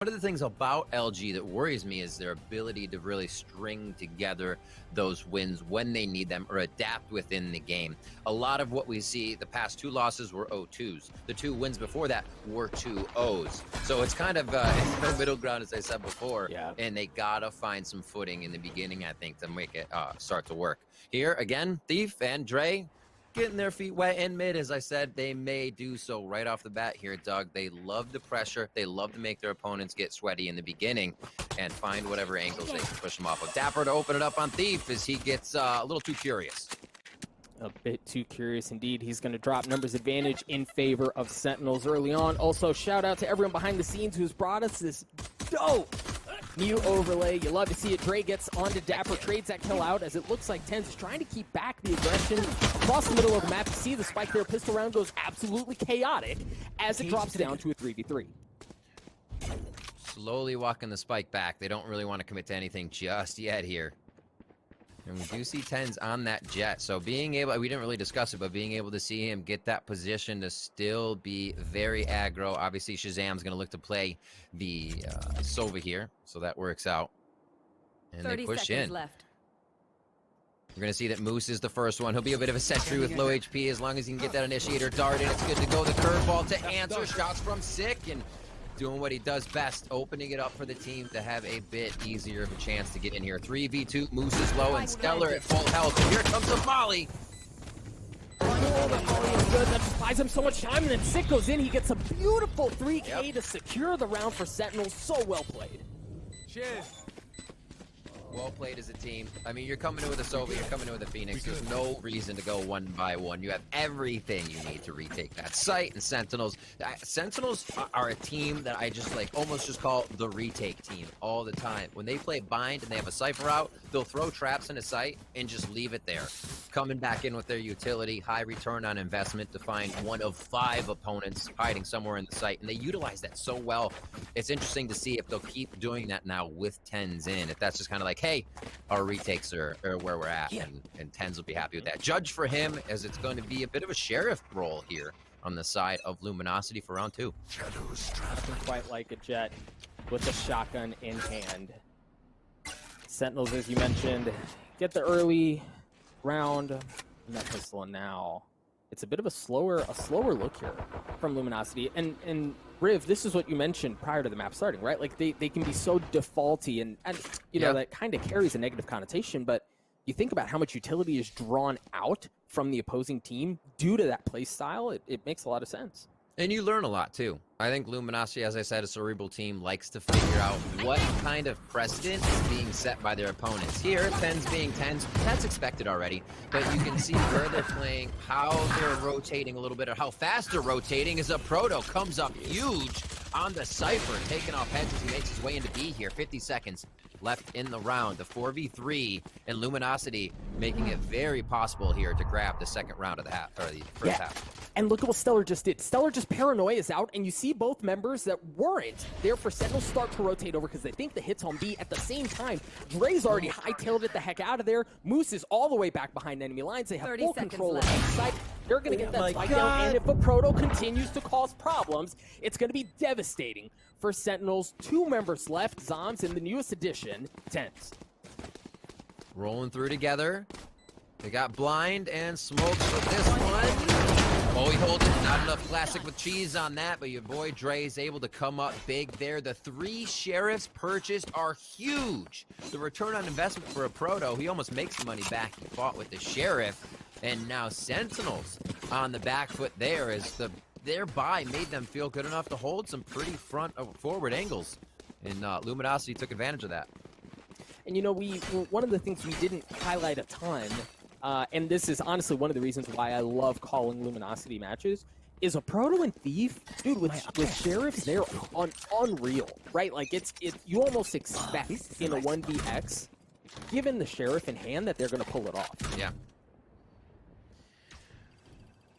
One of the things about LG that worries me is their ability to really string together those wins when they need them or adapt within the game. A lot of what we see, the past 2 losses were 0-2s. The 2 wins before that were 2-0s. So it's kind of no middle ground, as I said before. Yeah. And they gotta find some footing in the beginning, I think, to make it start to work. Here, again, Thief and Dre getting their feet wet in mid. As I said, they may do so right off the bat here, Doug. They love the pressure. They love to make their opponents get sweaty in the beginning and find whatever angles they can push them off of. Dapper to open it up on Thief as he gets a little too curious. A bit too curious indeed. He's going to drop numbers advantage in favor of Sentinels early on. Also, shout out to everyone behind the scenes who's brought us this dope new overlay. You love to see it. Dre gets onto Dapper, trades that kill out as it looks like Tens is trying to keep back the aggression across the middle of the map. You see the spike there. Pistol round goes absolutely chaotic as it drops down to a 3v3. Slowly walking the spike back. They don't really want to commit to anything just yet here. And we do see Tens on that jet. So being able, we didn't really discuss it, but being able to see him get that position to still be very aggro. Obviously, Shazam's going to look to play the Sova here. So that works out. And they push in. Left. We're going to see that Moose is the first one. He'll be a bit of a sentry with low HP as long as he can get that initiator dart in. It's good to go. The curveball to answer. Shots from Sick and doing what he does best, opening it up for the team to have a bit easier of a chance to get in here. 3v2, Moose is low and Stellar at full health. And here comes the volley. Oh, the volley is good. That just buys him so much time, and then Sick goes in. He gets a beautiful 3K to secure the round for Sentinels. So well played. Cheers. Well played as a team. I mean, you're coming in with a Sova, you're coming in with a Phoenix. There's no reason to go 1 by 1. You have everything you need to retake that site. And Sentinels are a team that I just like almost just call the retake team all the time. When they play bind and they have a Cypher out, they'll throw traps in a site and just leave it there. Coming back in with their utility, high return on investment to find one of 5 opponents hiding somewhere in the site. And they utilize that so well. It's interesting to see if they'll keep doing that now with Tens in. If that's just kind of like, hey, our retakes are where we're at, and Tens will be happy with that. Judge for him, as it's going to be a bit of a sheriff role here on the side of Luminosity for round 2. Nothing quite like a Jet with a shotgun in hand. Sentinels, as you mentioned, get the early round. And that pistol now. It's a bit of a slower look here from Luminosity. And Riv, this is what you mentioned prior to the map starting, right? Like they can be so defaulty and you know, that kind of carries a negative connotation, but you think about how much utility is drawn out from the opposing team due to that play style, it makes a lot of sense. And you learn a lot too. I think Luminosity, as I said, a cerebral team, likes to figure out what kind of precedent is being set by their opponents. Here, Tens being Tens, that's expected already. But you can see where they're playing, how they're rotating a little bit, or how fast they're rotating as a Proto comes up huge on the Cypher, taking off heads as he makes his way into B here. 50 seconds left in the round. The 4v3 and Luminosity making it very possible here to grab the second round of the half, or the first half. And look at what Stellar just did. Stellar just paranoia is out, and you see both members that weren't there for Sentinels start to rotate over because they think the hit's on B. At the same time, Dre's already hightailed it the heck out of there. Moose is all the way back behind enemy lines. They have full control of each side. They're going to get that spike down, and if a Proto continues to cause problems, it's going to be devastating for Sentinels. 2 members left, Zoms in the newest addition, Tens. Rolling through together. They got blind and smokes for this one. Oh, he holds it. Not enough classic with cheese on that, but your boy Dre is able to come up big there. The 3 sheriffs purchased are huge. The return on investment for a Proto, he almost makes the money back. He fought with the sheriff, and now Sentinels on the back foot there as their buy made them feel good enough to hold some pretty forward angles. And Luminosity took advantage of that. And you know, one of the things we didn't highlight a ton, and this is honestly one of the reasons why I love calling Luminosity matches, is a Proto and Thief, dude, with Sheriffs, they're unreal, right? Like, you almost expect in a 1vx, given the Sheriff in hand, that they're going to pull it off. Yeah.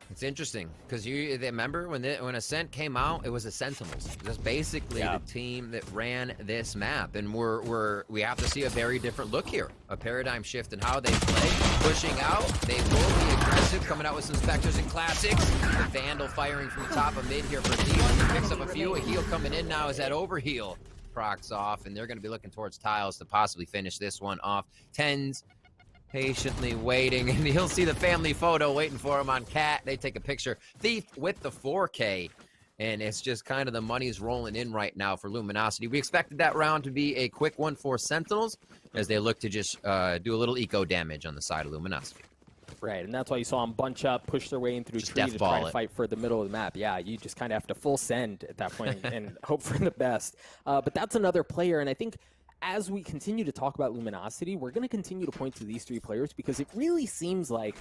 It's interesting, because you remember when Ascent came out, it was the Sentinels. That's basically the team that ran this map, and we have to see a very different look here, a paradigm shift in how they play, pushing out. They will be aggressive, coming out with some Spectres and Classics. The Vandal firing from the top of mid here for Thief. He picks up a few. A heal coming in now as that overheal procs off, and they're going to be looking towards Tiles to possibly finish this one off. Tens patiently waiting, and you'll see the family photo waiting for him on Cat. They take a picture. Thief with the 4K, and it's just kind of the money's rolling in right now for Luminosity. We expected that round to be a quick one for Sentinels as they look to just do a little eco damage on the side of Luminosity. Right, and that's why you saw them bunch up, push their way in through Just tree to try to it. fight for the middle of the map. Yeah, you just kind of have to full send at that point and hope for the best. But that's another player, and I think as we continue to talk about Luminosity, we're going to continue to point to these three players because it really seems like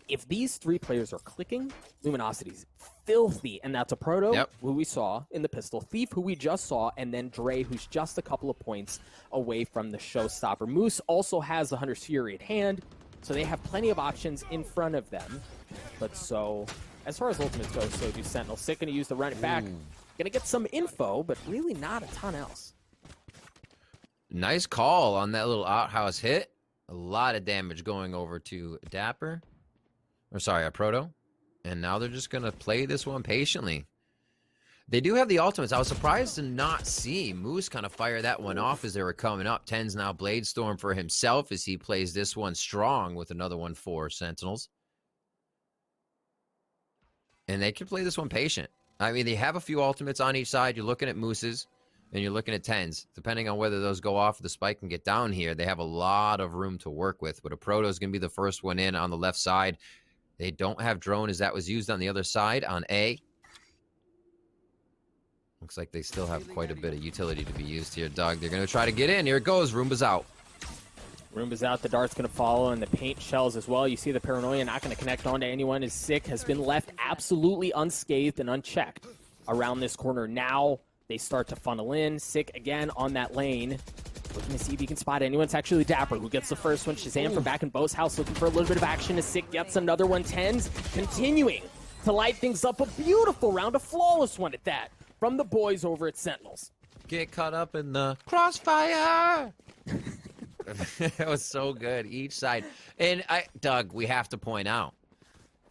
if these three players are clicking, Luminosity's filthy, and that's a Proto, who we saw in the pistol, Thief, who we just saw, and then Dre, who's just a couple of points away from the showstopper. Moose also has the Hunter's Fury at hand, so they have plenty of options in front of them. But so, as far as ultimates go, so do Sentinels. Sick going to use the run it back. Going to get some info, but really not a ton else. Nice call on that little outhouse hit. A lot of damage going over to Dapper. Or sorry, a Proto. And now they're just going to play this one patiently. They do have the ultimates. I was surprised to not see Moose kind of fire that one off as they were coming up. Ten's now Blade Storm for himself as he plays this one strong with another one for Sentinels. And they can play this one patient. I mean, they have a few ultimates on each side. You're looking at Moose's and you're looking at Tens. Depending on whether those go off, the spike can get down here. They have a lot of room to work with. But a Proto is going to be the first one in on the left side. They don't have drone as that was used on the other side on A. Looks like they still have quite a bit of utility to be used here, Doug. They're going to try to get in. Here it goes. Roomba's out. Roomba's out. The dart's going to follow, and the paint shells as well. You see the Paranoia not going to connect onto anyone. As Sick has been left absolutely unscathed and unchecked around this corner. Now they start to funnel in. Sick again on that lane. Looking to see if he can spot anyone. It's actually Dapper who gets the first one. Shazam from back in Bo's house looking for a little bit of action as Sick gets another one. Tens continuing to light things up. A beautiful round, a flawless one at that, from the boys over at Sentinels. Get caught up in the crossfire. That was so good, each side. And Doug, we have to point out,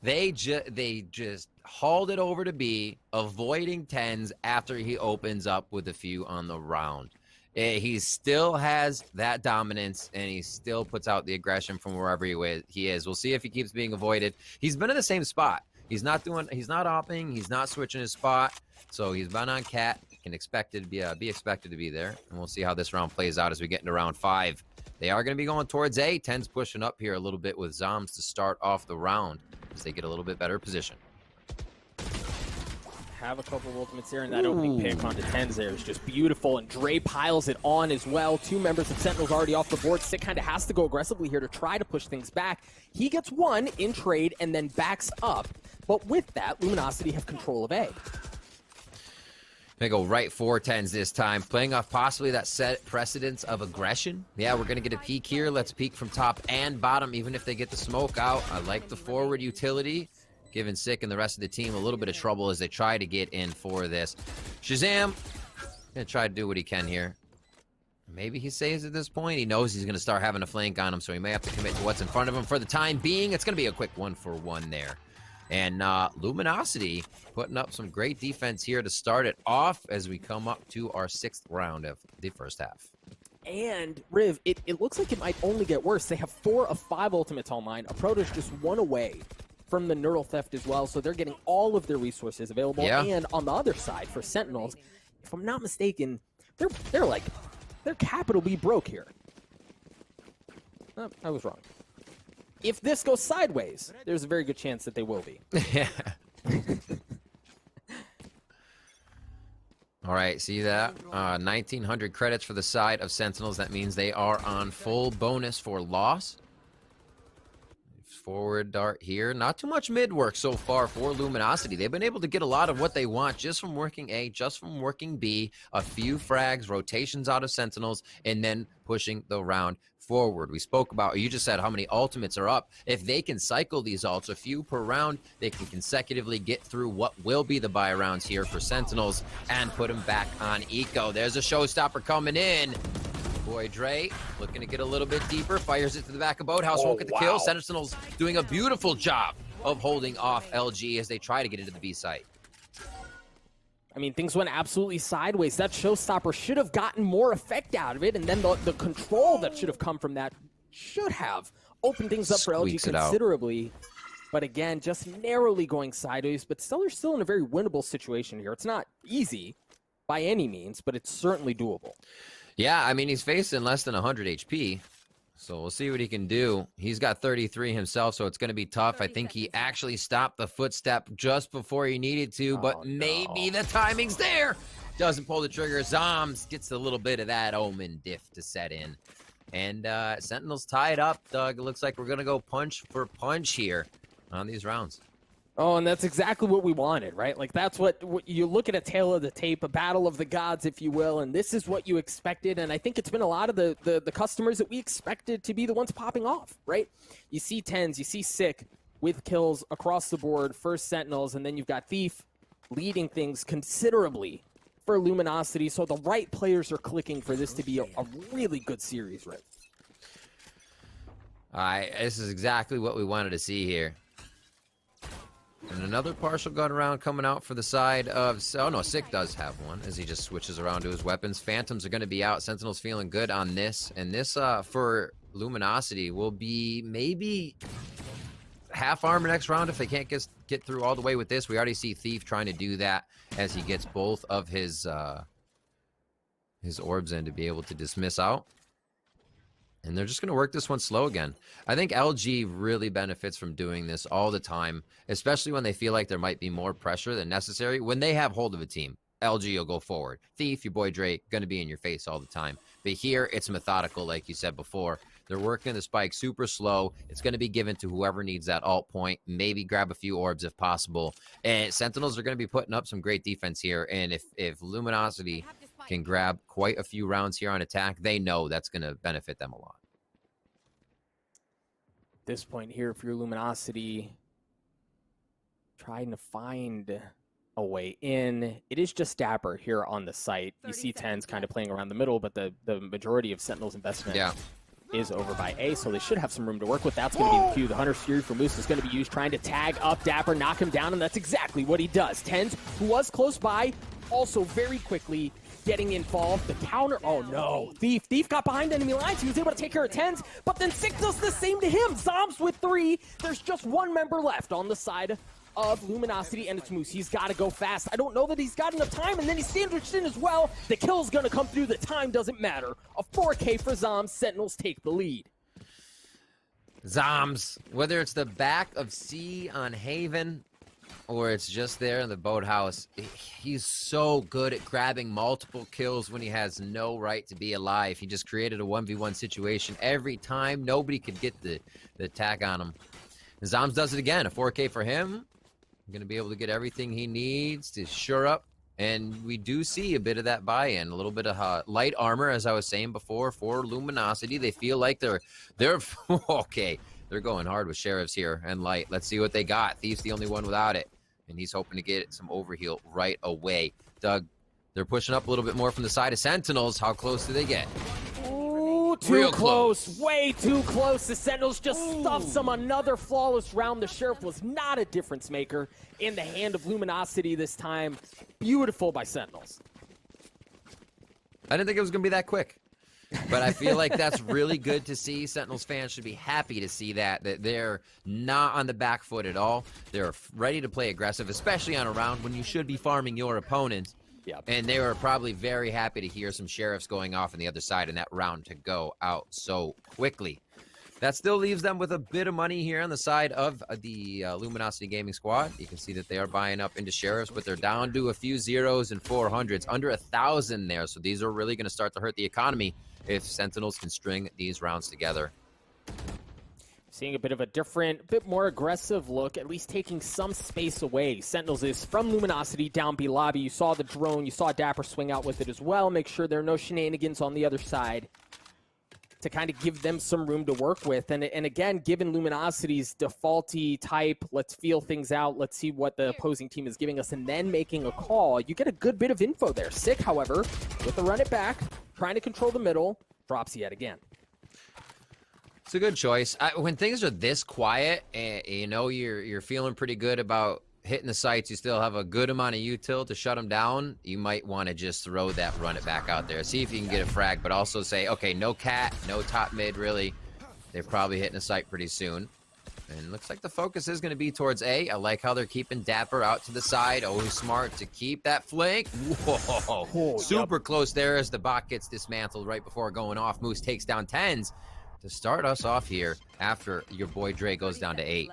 they just hauled it over to B, avoiding Tens after he opens up with a few on the round. He still has that dominance, and he still puts out the aggression from wherever he is. We'll see if he keeps being avoided. He's been in the same spot. He's not opping. He's not switching his spot. So he's been on Cat. Can expect it to be expected to be there. And we'll see how this round plays out as we get into round 5. They are going to be going towards A. Ten's pushing up here a little bit with Zombs to start off the round as they get a little bit better position. Have a couple of ultimates here, and that opening pick onto Tens there is just beautiful, and Dre piles it on as well. 2 members of Sentinels already off the board. Sick kind of has to go aggressively here to try to push things back. He gets one in trade and then backs up, but with that, Luminosity have control of A. They go right for Tens this time, playing off possibly that set precedence of aggression. Yeah, we're going to get a peek here. Let's peek from top and bottom, even if they get the smoke out. I like the forward utility, giving Sick and the rest of the team a little bit of trouble as they try to get in for this. Shazam gonna try to do what he can here. Maybe he saves at this point. He knows he's gonna start having a flank on him, so he may have to commit to what's in front of him for the time being. It's gonna be a quick 1-for-1 there. And Luminosity putting up some great defense here to start it off as we come up to our 6th round of the first half. And, Riv, it looks like it might only get worse. They have 4 of 5 ultimates online. A Proto's just 1 away from the Neural Theft as well, so they're getting all of their resources available. Yeah. And on the other side, for Sentinels, if I'm not mistaken, they're capital B broke here. Oh, I was wrong. If this goes sideways, there's a very good chance that they will be. Yeah. All right, see that? 1,900 credits for the side of Sentinels. That means they are on full bonus for loss. Forward dart here. Not too much mid work so far for Luminosity. They've been able to get a lot of what they want just from working A, just from working B, a few frags, rotations out of Sentinels, and then pushing the round forward. We spoke about, you just said how many ultimates are up. If they can cycle these ults, a few per round, they can consecutively get through what will be the buy rounds here for Sentinels and put them back on eco. There's a showstopper coming in. Boy Dre looking to get a little bit deeper, fires it to the back of Boathouse, won't get the kill. Sentinels doing a beautiful job of holding off LG as they try to get into the B site. I mean, things went absolutely sideways. That showstopper should have gotten more effect out of it, and then the control that should have come from that should have opened things up for LG considerably. But again, just narrowly going sideways, but still, they're still in a very winnable situation here. It's not easy by any means, but it's certainly doable. Yeah, I mean, he's facing less than 100 HP, so we'll see what he can do. He's got 33 himself, so it's going to be tough. I think he actually stopped the footstep just before he needed to, but maybe the timing's there. Doesn't pull the trigger. Zoms gets a little bit of that Omen diff to set in. And Sentinels tied up, Doug. It looks like we're going to go punch for punch here on these rounds. Oh, and that's exactly what we wanted, right? Like, that's what you look at a tale of the tape, a battle of the gods, if you will, and this is what you expected. And I think it's been a lot of the customers that we expected to be the ones popping off, right? You see Tens, you see Sick with kills across the board, first Sentinels, and then you've got Thief leading things considerably for Luminosity. So the right players are clicking for this to be a really good series, right? This is exactly what we wanted to see here. And another partial gun round coming out for the side of... Oh, no, Sick does have one as he just switches around to his weapons. Phantoms are going to be out. Sentinels feeling good on this. And this, for Luminosity, will be maybe half armor next round if they can't get through all the way with this. We already see Thief trying to do that as he gets both of his orbs in to be able to dismiss out. And they're just going to work this one slow again. I think LG really benefits from doing this all the time, especially when they feel like there might be more pressure than necessary. When they have hold of a team, LG will go forward. Thief, your boy Drake, going to be in your face all the time. But here, it's methodical, like you said before. They're working the spike super slow. It's going to be given to whoever needs that alt point. Maybe grab a few orbs if possible. And Sentinels are going to be putting up some great defense here. And if Luminosity can grab quite a few rounds here on attack, they know that's going to benefit them a lot. At this point here, if you're Luminosity, trying to find a way in, it is just Dapper here on the site. You see Tens kind of playing around the middle, but the majority of Sentinel's investment is over by A, so they should have some room to work with. That's going to be the cue. The Hunter's Fury for Moose is going to be used, trying to tag up Dapper, knock him down, and that's exactly what he does. Tens, who was close by, also very quickly getting involved. The counter, oh no. Thief got behind enemy lines. He was able to take care of Tens, but then Sick does the same to him. Zombs with 3. There's just one member left on the side of Luminosity, and it's Moose. He's got to go fast. I don't know that he's got enough time, and then he's sandwiched in as well. The kill's going to come through. The time doesn't matter. A 4K for Zombs. Sentinels take the lead. Zombs, whether it's the back of C on Haven or it's just there in the boathouse, he's so good at grabbing multiple kills when he has no right to be alive. He just created a 1v1 situation every time. Nobody could get the attack on him. And Zombs does it again. A 4K for him. Going to be able to get everything he needs to shore up. And we do see a bit of that buy-in, a little bit of light armor, as I was saying before, for Luminosity. They feel like they're okay. They're going hard with Sheriffs here and light. Let's see what they got. Thief's the only one without it. And he's hoping to get some overheal right away. Doug, they're pushing up a little bit more from the side of Sentinels. How close do they get? Ooh, too close. Way too close. The Sentinels just stuffed some. Another flawless round. The Sheriff was not a difference maker in the hand of Luminosity this time. Beautiful by Sentinels. I didn't think it was going to be that quick. But I feel like that's really good to see. Sentinels fans should be happy to see that they're not on the back foot at all. They're ready to play aggressive, especially on a round when you should be farming your opponents. Yep. And they were probably very happy to hear some Sheriffs going off on the other side and that round to go out so quickly. That still leaves them with a bit of money here on the side of the Luminosity Gaming Squad. You can see that they are buying up into Sheriffs, but they're down to a few zeros and 400s, under 1,000 there. So these are really going to start to hurt the economy if Sentinels can string these rounds together. Seeing a bit of a different, bit more aggressive look, at least taking some space away. Sentinels is from Luminosity down B lobby. You saw the drone, you saw Dapper swing out with it as well. Make sure there are no shenanigans on the other side to kind of give them some room to work with. And again, given Luminosity's defaulty type, let's feel things out, let's see what the opposing team is giving us, and then making a call, you get a good bit of info there. Sick, however, with the run it back, trying to control the middle, drops yet again. It's a good choice. When things are this quiet, and you know you're feeling pretty good about hitting the sites, you still have a good amount of util to shut them down, you might want to just throw that, run it back out there. See if you can get a frag, but also say, okay, no cat, no top mid, really. They're probably hitting a site pretty soon. And looks like the focus is going to be towards A. I like how they're keeping Dapper out to the side. Always smart to keep that flank. Whoa. Oh, Super close there as the bot gets dismantled right before going off. Moose takes down Tens to start us off here after your boy Dre goes down to 8.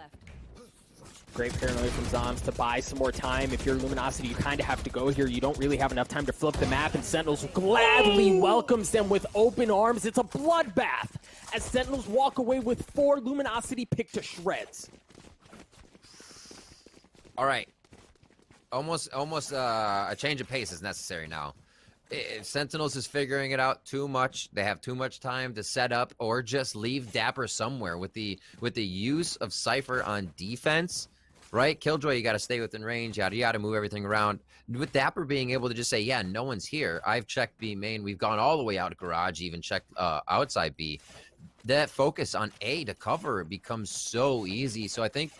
Great paranoia from Zombs to buy some more time. If you're Luminosity, you kind of have to go here. You don't really have enough time to flip the map, and Sentinels gladly welcomes them with open arms. It's a bloodbath as Sentinels walk away with 4, Luminosity picked to shreds. All right. Almost a change of pace is necessary now. If Sentinels is figuring it out too much, they have too much time to set up or just leave Dapper somewhere with the use of Cypher on defense. Right? Killjoy, you got to stay within range, yada yada, move everything around. With Dapper being able to just say, yeah, no one's here. I've checked B main. We've gone all the way out to garage, even checked outside B. That focus on A to cover becomes so easy. So I think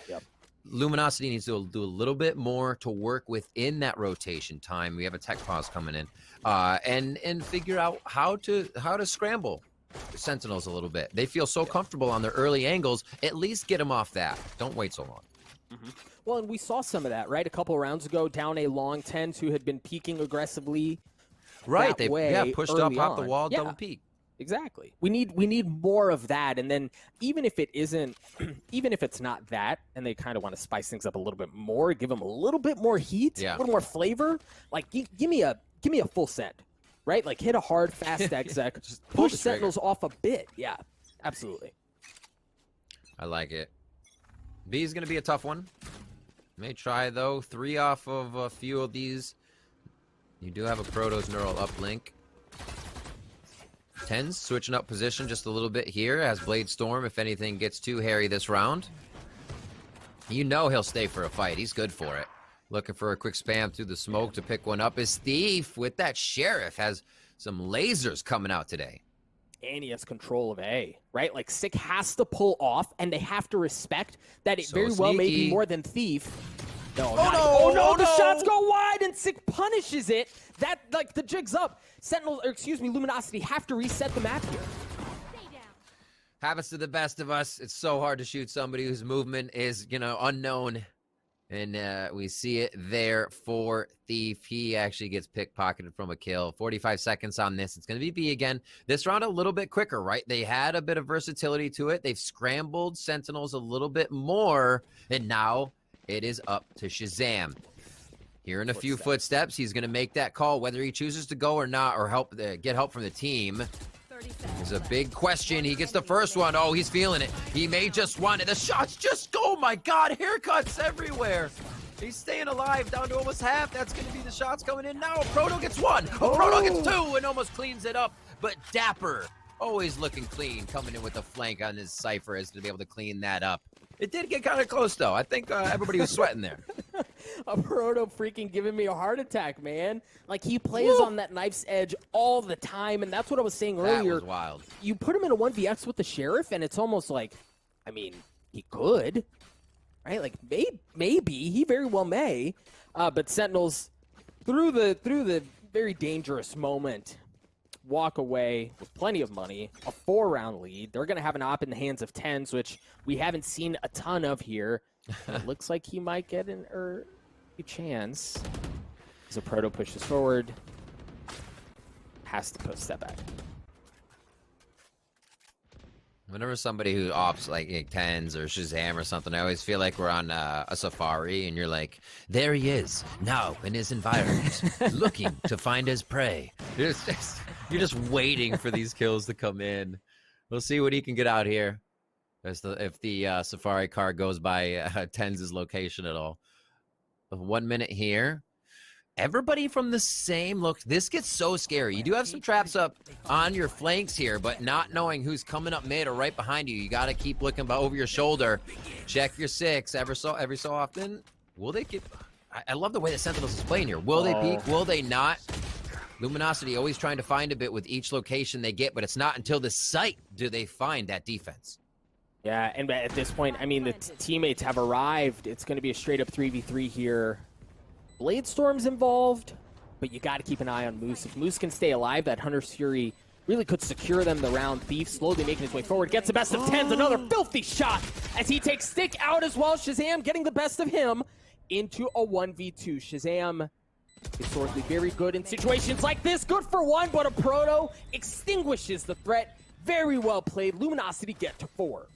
Luminosity needs to do a little bit more to work within that rotation time. We have a tech pause coming in, and figure out how to scramble Sentinels a little bit. They feel so comfortable on their early angles. At least get them off that. Don't wait so long. Well, and we saw some of that, right? A couple rounds ago, down a long Tens who had been peeking aggressively. Right, they pushed up off the wall, double peek. Exactly. We need more of that, and then even if it isn't, even if it's not that, and they kind of want to spice things up a little bit more, give them a little bit more heat, a little more flavor. Like give me a full send, right? Like hit a hard fast exec, just push Sentinels off a bit. Yeah, absolutely. I like it. B is going to be a tough one. May try, though. 3 off of a few of these. You do have a Protoss neural uplink. Tens switching up position just a little bit here as Blade Storm, if anything gets too hairy this round. You know he'll stay for a fight. He's good for it. Looking for a quick spam through the smoke to pick one up. Is Thief with that Sheriff has some lasers coming out today. And he has control of A, right? Like, Sick has to pull off, and they have to respect that it very well may be more than Thief. No, the shots go wide, and Sick punishes it. That, like, the jig's up. Sentinels, or excuse me, Luminosity have to reset the map here. Happens to the best of us. It's so hard to shoot somebody whose movement is, unknown. And we see it there for Thief. He actually gets pickpocketed from a kill. 45 seconds on this. It's going to be B again. This round a little bit quicker, right? They had a bit of versatility to it. They've scrambled Sentinels a little bit more. And now it is up to Shazam. Hearing a few footsteps, he's going to make that call, whether he chooses to go or not, or get help from the team. There's a big question. He gets the first one. Oh, he's feeling it. He may just want it. The shots just go. Oh, my God. Haircuts everywhere. He's staying alive down to almost half. That's going to be the shots coming in now. Proto gets 1. Proto gets 2 and almost cleans it up. But Dapper, always looking clean, coming in with a flank on his Cypher is to be able to clean that up. It did get kind of close, though. I think everybody was sweating there. A Proto freaking giving me a heart attack, man. Like, he plays on that knife's edge all the time, and that's what I was saying earlier. That was wild. You put him in a 1vx with the Sheriff, and it's almost like, I mean, he could, right? Like, maybe. He very well may. But Sentinels, through the very dangerous moment, walk away with plenty of money, a 4-round lead. They're going to have an op in the hands of Tens, which we haven't seen a ton of here. It looks like he might get an early chance. As a Proto pushes forward, has to step back. Whenever somebody who opts like Tens or Shazam or something, I always feel like we're on a safari and you're like, there he is, now in his environment, looking to find his prey. You're just waiting for these kills to come in. We'll see what he can get out here. If the safari car goes by Tens' location at all. 1 minute here. Everybody from the same look. This gets so scary. You do have some traps up on your flanks here, but not knowing who's coming up mid or right behind you. You got to keep looking over your shoulder. Check your 6 every so often. Will they get... I love the way the Sentinels is playing here. Will they peek? Will they not? Luminosity always trying to find a bit with each location they get, but it's not until the site do they find that defense. Yeah, and at this point, I mean, the teammates have arrived. It's going to be a straight-up 3v3 here. Bladestorm's involved, but you got to keep an eye on Moose. If Moose can stay alive, that Hunter's Fury really could secure them the round. Thief slowly making his way forward. Gets the best of 10s. Another filthy shot as he takes Stick out as well. Shazam getting the best of him into a 1v2. Shazam historically very good in situations like this. Good for one, but a Proto extinguishes the threat. Very well played. Luminosity get to 4.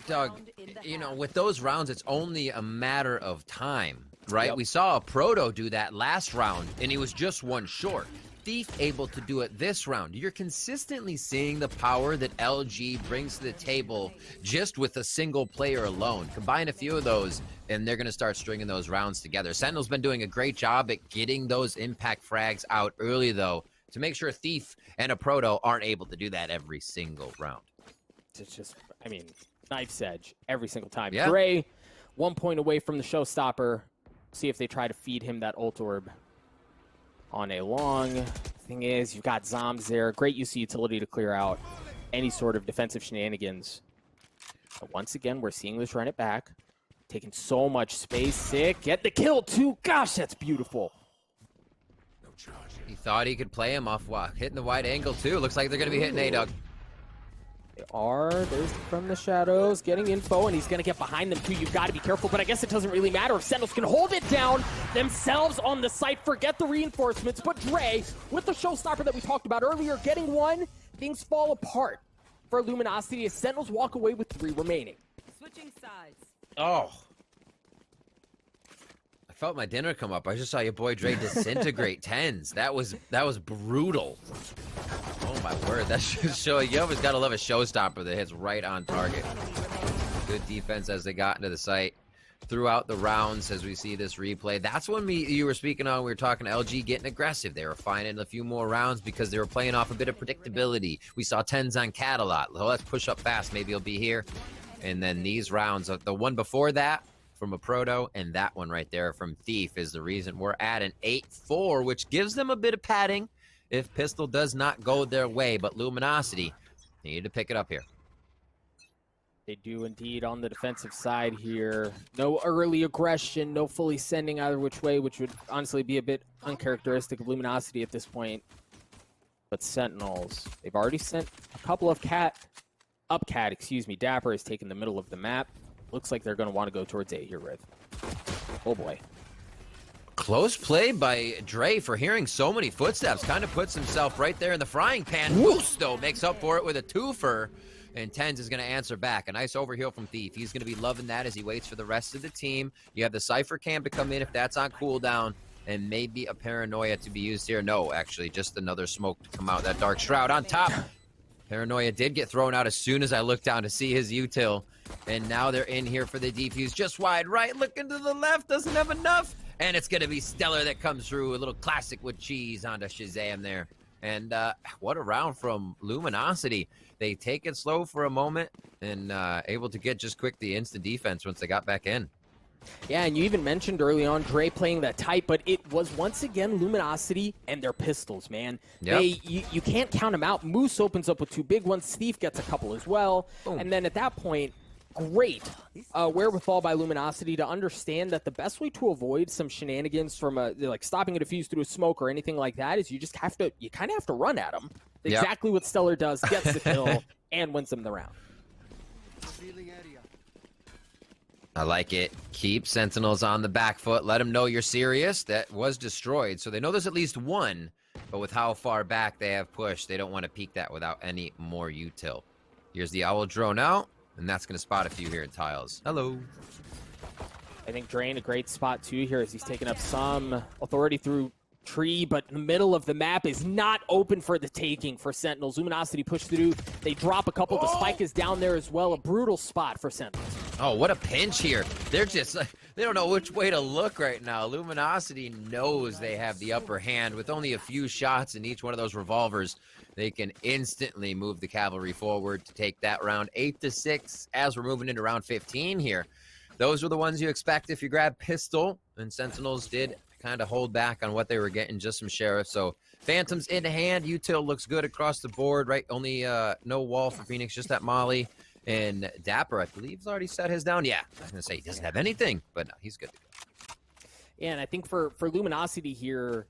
Doug, you know, with those rounds, it's only a matter of time, right? Yep. We saw a Proto do that last round, and he was just one short. Thief able to do it this round. You're consistently seeing the power that LG brings to the table just with a single player alone. Combine a few of those, and they're going to start stringing those rounds together. Sentinel's been doing a great job at getting those impact frags out early, though, to make sure Thief and a Proto aren't able to do that every single round. It's just, I mean, knife's edge every single time. Yeah. Gray, 1 point away from the showstopper. See if they try to feed him that ult orb on a long. Thing is, you've got Zombs there. Great use of utility to clear out any sort of defensive shenanigans. But once again, we're seeing this run it back. Taking so much space. Sick. Get the kill, too. Gosh, that's beautiful. He thought he could play him off hitting the wide angle, too. Looks like they're going to be hitting A-Dug. They are. There's from the shadows getting info, and he's going to get behind them, too. You've got to be careful, but I guess it doesn't really matter if Sentinels can hold it down themselves on the site. Forget the reinforcements, but Dre, with the showstopper that we talked about earlier, getting one, things fall apart for Luminosity as Sentinels walk away with 3 remaining. Switching sides. Oh. I felt my dinner come up. I just saw your boy Dre disintegrate 10s. That was brutal. Oh my word, that's just showing. You always gotta love a showstopper that hits right on target. Good defense as they got into the site throughout the rounds as we see this replay. That's when you were speaking on, we were talking LG getting aggressive. They were finding a few more rounds because they were playing off a bit of predictability. We saw 10s on Cat a lot. So let's push up fast, maybe he'll be here. And then these rounds, the one before that from a Proto, and that one right there from Thief is the reason we're at an 8-4, which gives them a bit of padding if Pistol does not go their way, but Luminosity need to pick it up here. They do indeed on the defensive side here. No early aggression, no fully sending either which way, which would honestly be a bit uncharacteristic of Luminosity at this point. But Sentinels, they've already sent a couple of Cat. Dapper is taking the middle of the map. Looks like they're going to want to go towards A here, Riv. Oh boy. Close play by Dre for hearing so many footsteps. Kind of puts himself right there in the frying pan. Moose, though, makes up for it with a twofer. And 10s is going to answer back. A nice overheal from Thief. He's going to be loving that as he waits for the rest of the team. You have the Cypher Cam to come in if that's on cooldown. And maybe a Paranoia to be used here. No, actually, just another smoke to come out. That Dark Shroud on top. Paranoia did get thrown out as soon as I looked down to see his util. And now they're in here for the defuse. Just wide right, looking to the left, doesn't have enough. And it's going to be Stellar that comes through. A little classic with cheese onto Shazam there. And what a round from Luminosity. They take it slow for a moment and able to get just quick the instant defense once they got back in. Yeah, and you even mentioned early on Dre playing that tight, but it was once again Luminosity and their pistols, man. Yep. You can't count them out. Moose opens up with 2 big ones. Thief gets a couple as well. Boom. And then at that point, great wherewithal by Luminosity to understand that the best way to avoid some shenanigans from like stopping a defuse through a smoke or anything like that is you kind of have to run at them. Yep. Exactly what Stellar does, gets the kill and wins them the round. I like it. Keep Sentinels on the back foot. Let them know you're serious. That was destroyed. So they know there's at least one. But with how far back they have pushed, they don't want to peek that without any more util. Here's the Owl drone out. And that's going to spot a few here in tiles. Hello. I think Drain a great spot too here as he's taking up some authority through tree, but the middle of the map is not open for the taking for Sentinels. Luminosity push through. They drop a couple. The spike is down there as well. A brutal spot for Sentinels. Oh, what a pinch here. They're just like, they don't know which way to look right now. Luminosity knows they have the upper hand. With only a few shots in each one of those revolvers, they can instantly move the cavalry forward to take that round 8-6 as we're moving into round 15 here. Those are the ones you expect if you grab pistol, and Sentinels did kind of hold back on what they were getting, just some Sheriff. So Phantoms in hand. Util looks good across the board, right? Only no wall for Phoenix, just that Molly. And Dapper, I believe, has already set his down. Yeah, I was going to say he doesn't have anything, but no, he's good to go. Yeah, and I think for Luminosity here,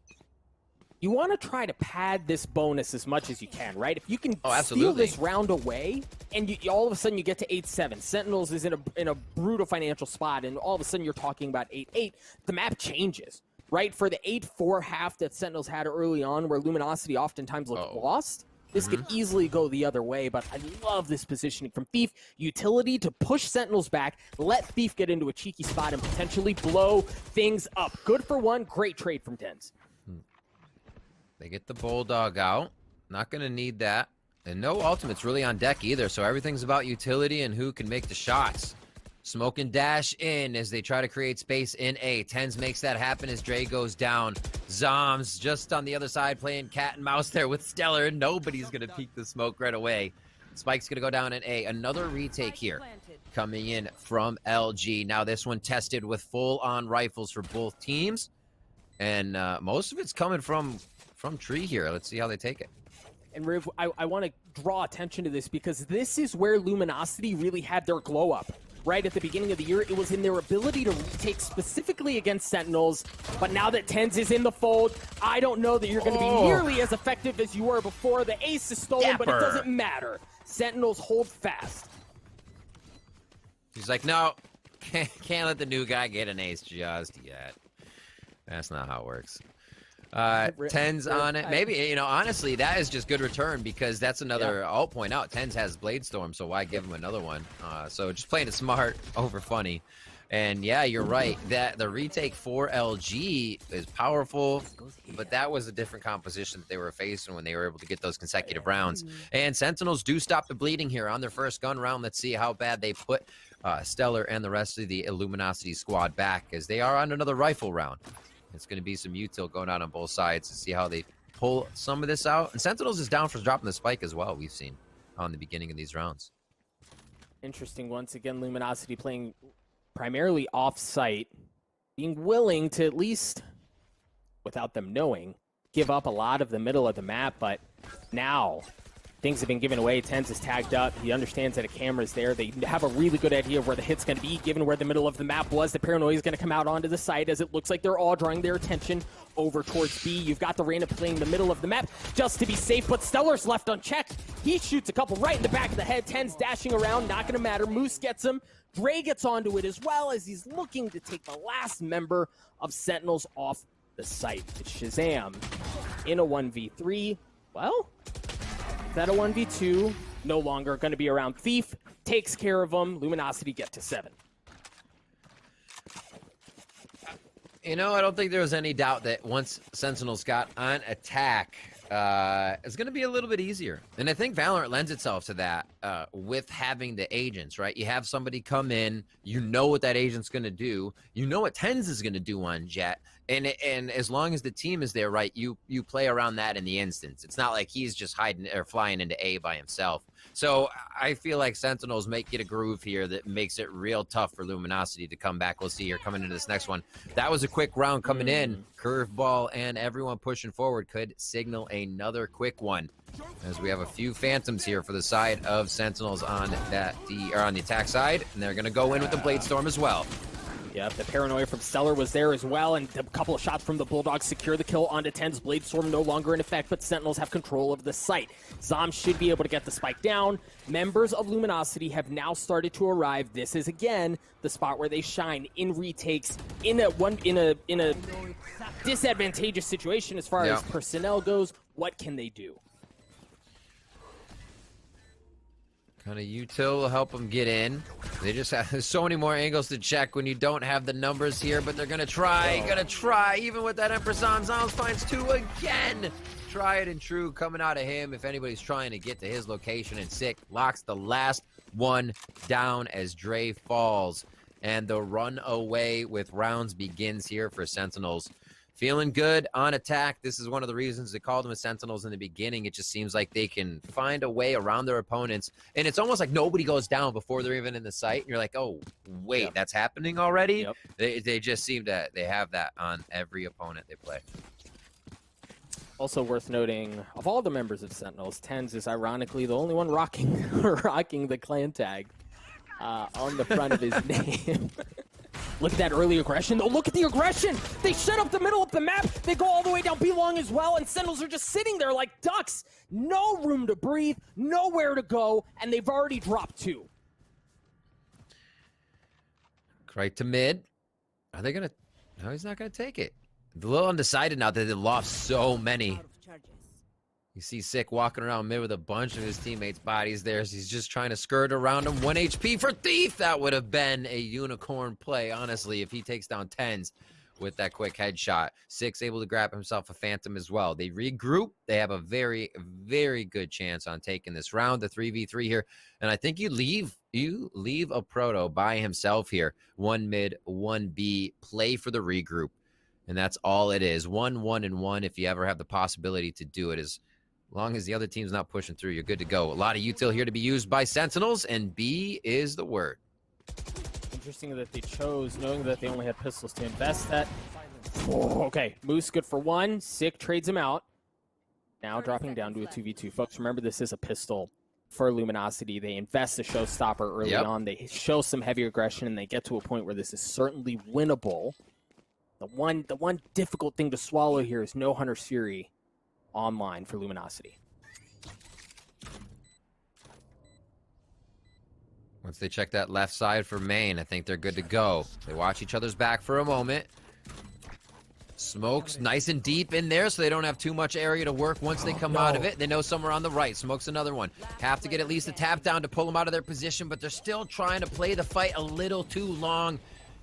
you want to try to pad this bonus as much as you can, right? If you can steal this round away, and you, all of a sudden you get to 8-7, Sentinels is in a brutal financial spot, and all of a sudden you're talking about 8-8, the map changes, right? For the 8-4 half that Sentinels had early on, where Luminosity oftentimes looked lost, this could easily go the other way, but I love this positioning from Thief. Utility to push Sentinels back, let Thief get into a cheeky spot and potentially blow things up. Good for one, great trade from Tens. They get the Bulldog out. Not going to need that. And no ultimates really on deck either, so everything's about utility and who can make the shots. Smoke and dash in as they try to create space in A. Tens makes that happen as Dre goes down. Zoms just on the other side playing cat and mouse there with Stellar. Nobody's going to peek the smoke right away. Spike's going to go down in A. Another retake here coming in from LG. Now this one tested with full-on rifles for both teams. And most of it's coming from Tree here. Let's see how they take it. And Riv, I want to draw attention to this because this is where Luminosity really had their glow up. Right at the beginning of the year, it was in their ability to retake specifically against Sentinels. But now that Tens is in the fold, I don't know that you're going to be nearly as effective as you were before. The ace is stolen, but it doesn't matter. Sentinels hold fast. He's like, no, can't let the new guy get an ace just yet. That's not how it works. Tens on it. Maybe, you know, honestly, that is just good return because that's another, I'll point out, Tens has Blade Storm, so why give him another one? So just playing it smart over funny. And yeah, you're right. That the retake for LG is powerful, but that was a different composition that they were facing when they were able to get those consecutive rounds. And Sentinels do stop the bleeding here on their first gun round. Let's see how bad they put Stellar and the rest of the Illuminati squad back as they are on another rifle round. It's going to be some util going on both sides to see how they pull some of this out. And Sentinels is down for dropping the spike as well, we've seen on the beginning of these rounds. Interesting. Once again, Luminosity playing primarily off-site, being willing to, at least without them knowing, give up a lot of the middle of the map. But now things have been given away. Tens is tagged up. He understands that a camera's there. They have a really good idea of where the hit's going to be, given where the middle of the map was. The paranoia is going to come out onto the site as it looks like they're all drawing their attention over towards B. You've got the Reyna playing the middle of the map just to be safe, but Stellar's left unchecked. He shoots a couple right in the back of the head. Tens dashing around, not going to matter. Moose gets him. Dre gets onto it as well as he's looking to take the last member of Sentinels off the site. It's Shazam in a 1v3. Well, that a 1v2, no longer going to be around. Thief takes care of them. Luminosity get to 7. You know, I don't think there was any doubt that once Sentinels got on attack, it's going to be a little bit easier. And I think Valorant lends itself to that with having the agents, right? You have somebody come in, you know what that agent's going to do. You know what Tens is going to do on Jet. And as long as the team is there, right, you play around that in the instance. It's not like he's just hiding or flying into A by himself. So I feel like Sentinels might get a groove here that makes it real tough for Luminosity to come back. We'll see here coming into this next one. That was a quick round coming in. Curveball and everyone pushing forward could signal another quick one. As we have a few Phantoms here for the side of Sentinels on on the attack side, and they're going to go in with the Blade Storm as well. Yep, the paranoia from Stellar was there as well, and a couple of shots from the Bulldogs secure the kill onto Tens. Blade Storm no longer in effect, but Sentinels have control of the site. Zom should be able to get the spike down. Members of Luminosity have now started to arrive. This is again the spot where they shine in retakes in a disadvantageous situation as far as personnel goes. What can they do? Kind of util will help them get in. They just have so many more angles to check when you don't have the numbers here, but they're gonna try, even with that Empress on. Zoms finds 2 again. Try it and true coming out of him if anybody's trying to get to his location, and Sick locks the last one down as Dre falls. And the run away with rounds begins here for Sentinels. feeling good on attack. This is one of the reasons they called them as Sentinels in the beginning. It just seems like they can find a way around their opponents, and it's almost like nobody goes down before they're even in the site. And you're like, oh, wait, that's happening already? They just seem to they have that on every opponent they play. Also worth noting, of all the members of Sentinels, Tens is ironically the only one rocking rocking the clan tag on the front of his name. Look at that early aggression. Oh, look at the aggression. They shut up the middle of the map. They go all the way down B-long as well, and Sentinels are just sitting there like ducks. No room to breathe, nowhere to go, and they've already dropped 2. Right to mid. Are they going to... No, he's not going to take it. A little undecided now that they lost so many. You see Sick walking around mid with a bunch of his teammates' bodies there. So he's just trying to skirt around him. 1 HP for Thief. That would have been a unicorn play, honestly, if he takes down Tens with that quick headshot. Sick's able to grab himself a Phantom as well. They regroup. They have a very, very good chance on taking this round, the 3v3 here. And I think you leave a Proto by himself here. 1 mid, 1 B. Play for the regroup. And that's all it is. 1-1-1 if you ever have the possibility to do it. As long as the other team's not pushing through, you're good to go. A lot of util here to be used by Sentinels, and B is the word. Interesting that they chose, knowing that they only had pistols, to invest that. Oh, okay, Moose good for 1. Sick trades him out. Now dropping down to a 2v2. Folks, remember this is a pistol for Luminosity. They invest a showstopper early on. They show some heavy aggression, and they get to a point where this is certainly winnable. The one difficult thing to swallow here is no Hunter's Fury online for Luminosity. Once they check that left side for main, I think they're good to go. They watch each other's back for a moment. Smoke's nice and deep in there, so they don't have too much area to work once they come out of it. They know somewhere on the right. Smoke's another one. Have to get at least a tap down to pull them out of their position, but they're still trying to play the fight a little too long.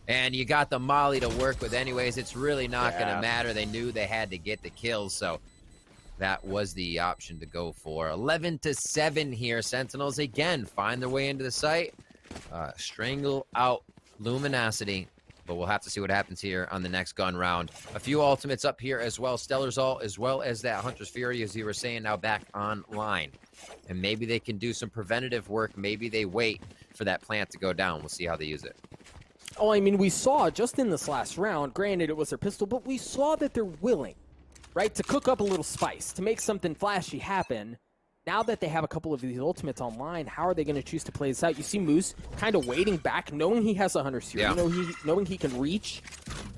And you got the molly to work with anyways. It's really not going to matter. They knew they had to get the kills, so that was the option to go for. 11-7 here. Sentinels again find their way into the site. Strangle out Luminosity. But we'll have to see what happens here on the next gun round. A few ultimates up here as well. Stellar's ult as well as that Hunter's Fury, as you were saying, now back online. And maybe they can do some preventative work. Maybe they wait for that plant to go down. We'll see how they use it. Oh, I mean, we saw just in this last round, granted it was their pistol, but we saw that they're willing, right, to cook up a little spice, to make something flashy happen. Now that they have a couple of these ultimates online, how are they going to choose to play this out? You see Moose kind of waiting back, knowing he has a Hunter's Fury, knowing he can reach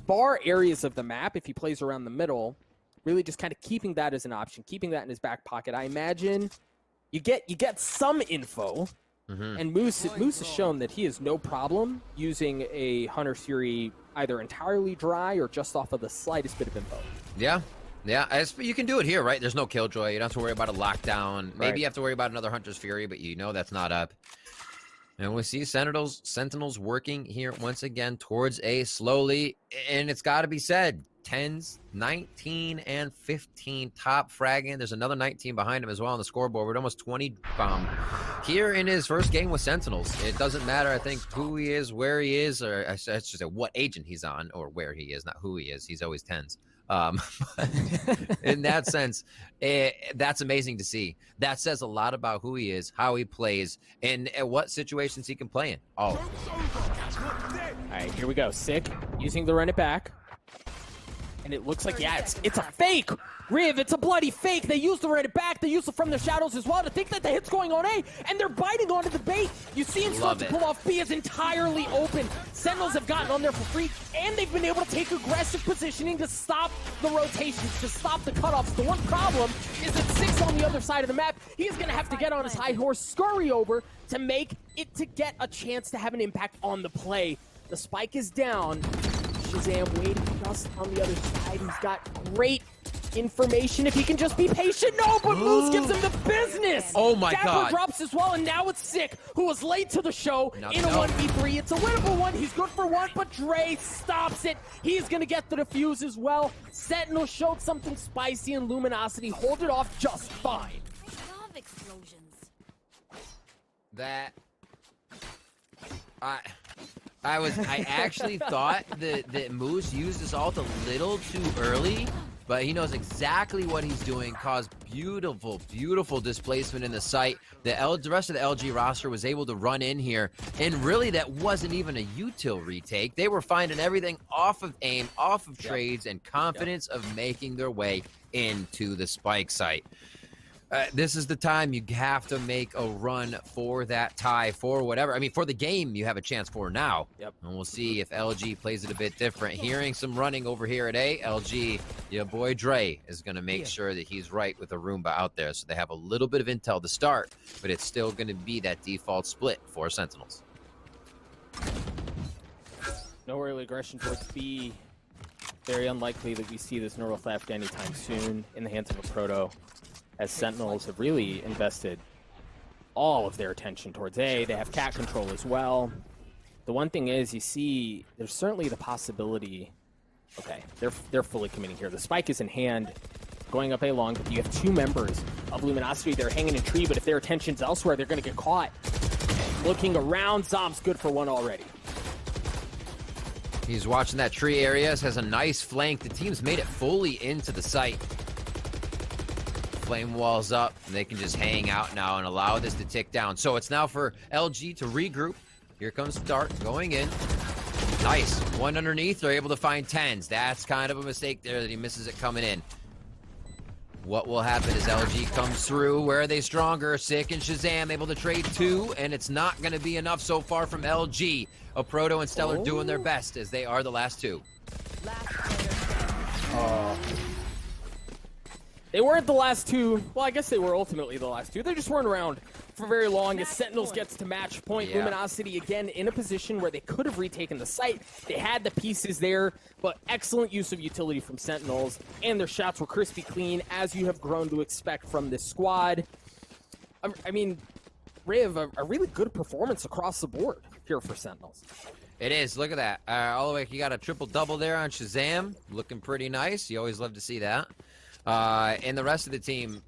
far areas of the map if he plays around the middle, really just kind of keeping that as an option, keeping that in his back pocket. I imagine you get some info. And Moose has shown that he has no problem using a Hunter's Fury either entirely dry or just off of the slightest bit of info. Yeah, you can do it here, right? There's no Killjoy. You don't have to worry about a lockdown. Maybe you have to worry about another Hunter's Fury, but you know that's not up. And we see Sentinels working here once again towards A slowly. And it's got to be said, 10s, 19, and 15 top fragging. There's another 19 behind him as well on the scoreboard with almost 20 here in his first game with Sentinels. It doesn't matter, I think, who he is, where he is, or I should say what agent he's on, or where he is, not who he is. He's always 10s. In that sense, that's amazing to see. That says a lot about who he is, how he plays, and what situations he can play in. All right, here we go. Sick, using the run it back. And it looks like, it's a fake! Riv, it's a bloody fake! They used the run it back, they used it from the shadows as well to think that the hit's going on A, and they're biting onto the bait! You see him start to pull off. B is entirely open. Sentinels have gotten on there for free, and they've been able to take aggressive positioning to stop the rotations, to stop the cutoffs. The one problem is that Six on the other side of the map, he's gonna have to get on his high horse, scurry over to make it to get a chance to have an impact on the play. The spike is down. Shazam waiting just on the other side. He's got great information if he can just be patient. No, but Moose gives him the business. Oh my God. Drops as well, and now it's Sick, who was late to the show in a 1v3. It's a winnable one. He's good for 1, but Dre stops it. He's going to get the defuse as well. Sentinel showed something spicy, and Luminosity hold it off just fine. I love explosions. I actually thought that Moose used his ult a little too early, but he knows exactly what he's doing. Caused beautiful, beautiful displacement in the site. The rest of the LG roster was able to run in here, and really that wasn't even a util retake. They were finding everything off of aim, off of trades, and confidence of making their way into the spike site. This is the time you have to make a run for that tie, for whatever. I mean, for the game you have a chance for now. Yep. And we'll see if LG plays it a bit different. Hearing some running over here at A, LG, your boy Dre is going to make sure that he's right with a Roomba out there. So they have a little bit of intel to start, but it's still going to be that default split for Sentinels. No early aggression towards B. Very unlikely that we see this neural theft anytime soon in the hands of a Proto, as Sentinels have really invested all of their attention towards A. They have cat control as well. The one thing is, you see, there's certainly the possibility. Okay, they're fully committing here. The spike is in hand, going up A long, but you have two members of Luminosity. They're hanging in tree, but if their attention's elsewhere, they're going to get caught. Looking around, Zom's good for one already. He's watching that tree area, has a nice flank. The team's made it fully into the site. Flame walls up, and they can just hang out now and allow this to tick down. So it's now for LG to regroup. Here comes Dart going in. Nice. One underneath. They're able to find 10s. That's kind of a mistake there that he misses it coming in. What will happen is LG comes through. Where are they stronger? Sick and Shazam able to trade 2, and it's not going to be enough so far from LG. A Proto and Stellar doing their best as they are the last 2. They weren't the last 2. Well, I guess they were ultimately the last 2. They just weren't around for very long as Sentinels gets to match point. Yeah. Luminosity again in a position where they could have retaken the site. They had the pieces there, but excellent use of utility from Sentinels, and their shots were crispy clean, as you have grown to expect from this squad. I mean, Riv, a really good performance across the board here for Sentinels. It is. Look at that. All the way, you got a triple-double there on Shazam. Looking pretty nice. You always love to see that. And the rest of the team,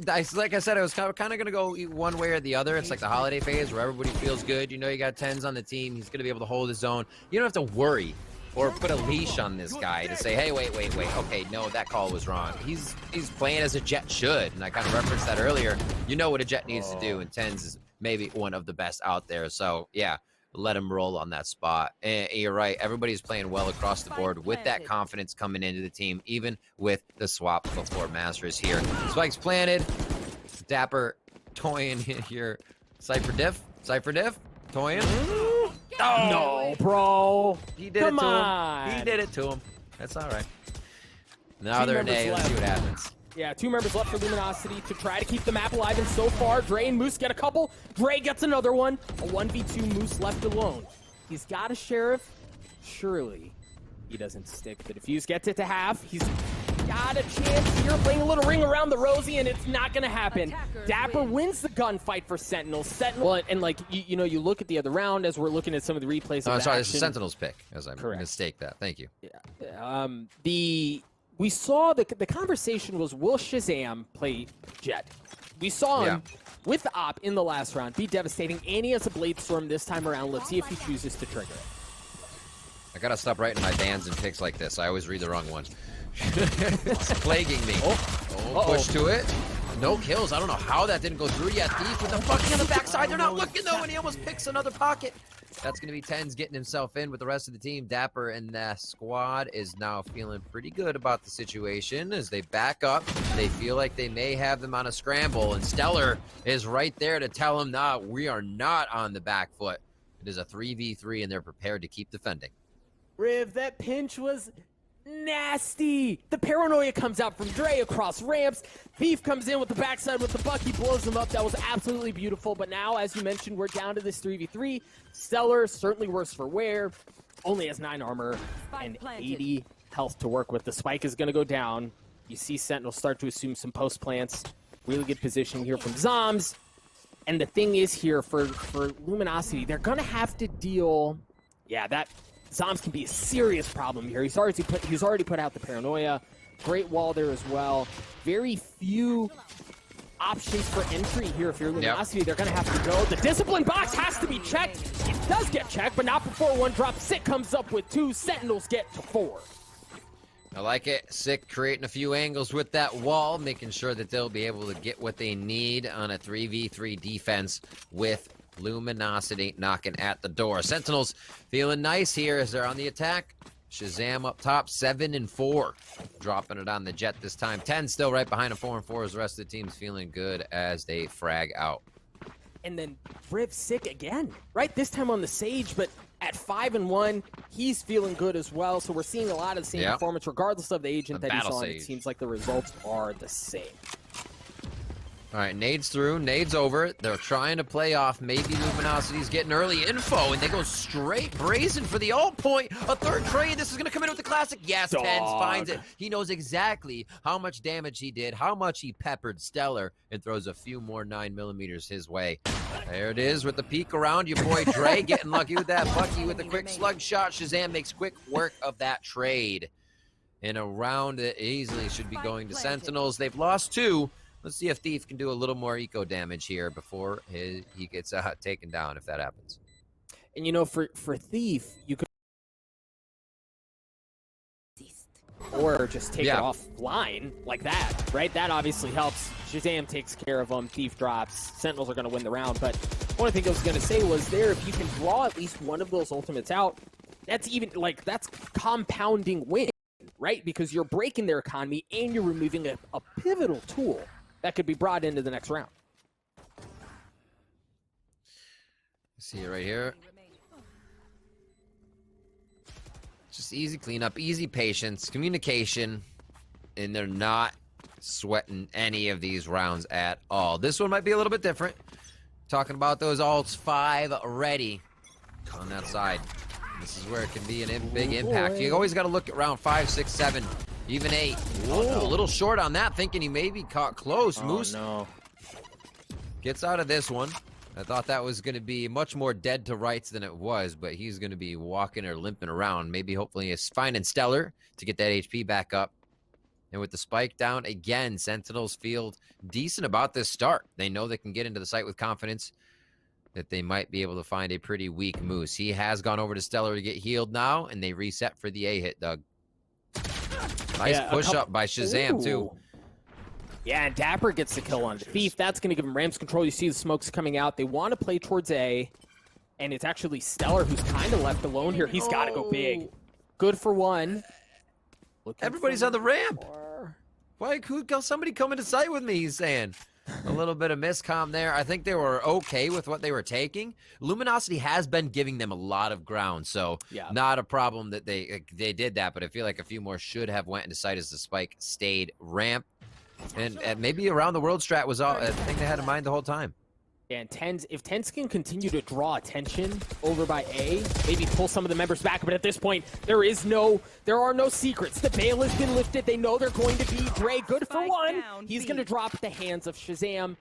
like I said, I was kind of going to go one way or the other. It's like the holiday phase where everybody feels good. You know you got 10s on the team. He's going to be able to hold his own. You don't have to worry or put a leash on this guy to say, hey, wait. Okay, no, that call was wrong. He's playing as a Jet should, and I kind of referenced that earlier. You know what a Jet needs to do, and 10s is maybe one of the best out there. So, yeah. Let him roll on that spot. And you're right. Everybody's playing well across the board with that confidence coming into the team, even with the swap before Masters here. Spike's planted. Dapper toying here. Cypher diff. Toying. Oh, no, bro. He did Come it to on. him. He did it to him. That's all right. Now they're in A. Let's see what happens. Yeah, 2 members left for Luminosity to try to keep the map alive, and so far, Dre and Moose get a couple. Dre gets another one. A 1v2, Moose left alone. He's got a Sheriff. Surely he doesn't stick the defuse. Gets it to half. He's got a chance here, playing a little ring around the Rosie, and it's not going to happen. Dapper wins the gunfight for Sentinels. Well, and like, you know, you look at the other round as we're looking at some of the replays of sorry, action. this is Sentinels pick, as I mistake that. Thank you. Yeah. We saw the conversation was, will Shazam play Jet? We saw him with the op in the last round be devastating, and he has a Blade Storm this time around. Let's see if he chooses to trigger it. I gotta stop writing my bans and picks like this. I always read the wrong ones. It's plaguing me. Push to it. No kills. I don't know how that didn't go through yet. Thief with the fucking on the backside. They're not looking though, and he almost picks another pocket. That's going to be 10s getting himself in with the rest of the team. Dapper and the squad is now feeling pretty good about the situation as they back up. They feel like they may have them on a scramble, and Stellar is right there to tell them, nah, we are not on the back foot. It is a 3v3, and they're prepared to keep defending. Riv, that pinch was nasty. The paranoia comes out from Dre across ramps. Thief comes in with the backside with the buck. He blows him up. That was absolutely beautiful. But now, as you mentioned, we're down to this 3v3. Stellar, certainly worse for wear. Only has 9 armor and 80 health to work with. The spike is going to go down. You see Sentinel start to assume some post plants. Really good positioning here from Zoms. And the thing is here for Luminosity, they're going to have to deal... Yeah, that... Zoms can be a serious problem here. He's already put out the paranoia. Great wall there as well. Very few options for entry here. If you're Luminosity, they're going to have to go. The discipline box has to be checked. It does get checked, but not before one drop. Sick comes up with 2. Sentinels get to 4. I like it. Sick creating a few angles with that wall, making sure that they'll be able to get what they need on a 3v3 defense with Luminosity knocking at the door. Sentinels feeling nice here as they're on the attack. Shazam up top, 7-4. Dropping it on the Jet this time. 10 still right behind a 4-4 as the rest of the team's feeling good as they frag out. And then Riv Sick again, right? This time on the Sage, but at 5-1, he's feeling good as well. So we're seeing a lot of the same performance, regardless of the agent that he's on. It seems like the results are the same. All right, nades through, nades over. They're trying to play off. Maybe Luminosity's getting early info, and they go straight brazen for the ult point. A third trade. This is going to come in with the classic. Yes, Tens finds it. He knows exactly how much damage he did, how much he peppered Stellar, and throws a few more 9mm his way. There it is with the peek around. Your boy Dre getting lucky with that. Bucky with a quick slug shot. Shazam makes quick work of that trade. And around it easily should be going to Sentinels. They've lost 2. Let's see if Thief can do a little more eco damage here before he gets taken down, if that happens. And you know, for Thief, you could or just take it offline like that, right? That obviously helps. Shazam takes care of him. Thief drops. Sentinels are going to win the round. But one thing I was going to say was if you can draw at least one of those ultimates out, that's even that's compounding win, right? Because you're breaking their economy and you're removing a pivotal tool that could be brought into the next round. See it right here. Just easy cleanup, easy patience, communication, and they're not sweating any of these rounds at all. This one might be a little bit different. Talking about those ults 5 ready on that side. This is where it can be a big impact. You always got to look at round 5, 6, 7. Even 8. Oh, a little short on that, thinking he may be caught close. Moose gets out of this one. I thought that was going to be much more dead to rights than it was, but he's going to be walking or limping around. Maybe hopefully he's finding Stellar to get that HP back up. And with the spike down, again, Sentinels feel decent about this start. They know they can get into the site with confidence, that they might be able to find a pretty weak Moose. He has gone over to Stellar to get healed now, and they reset for the A-hit, Doug. Nice push-up by Shazam, too. Yeah, and Dapper gets the kill on Thief. That's going to give him Rams control. You see the smokes coming out. They want to play towards A, and it's actually Stellar who's kind of left alone here. He's got to go big. Good for one. Everybody's on the ramp. Why could somebody come into sight with me, he's saying. A little bit of miscomm there. I think they were okay with what they were taking. Luminosity has been giving them a lot of ground, so not a problem that they did that, but I feel like a few more should have went into sight as the spike stayed ramp. And maybe around the world strat was a thing they had in mind the whole time. And if Tens can continue to draw attention over by A, maybe pull some of the members back, but at this point, there are no secrets. The veil has been lifted. They know they're going to be Dre. Good for one. He's going to drop at the hands of Shazam,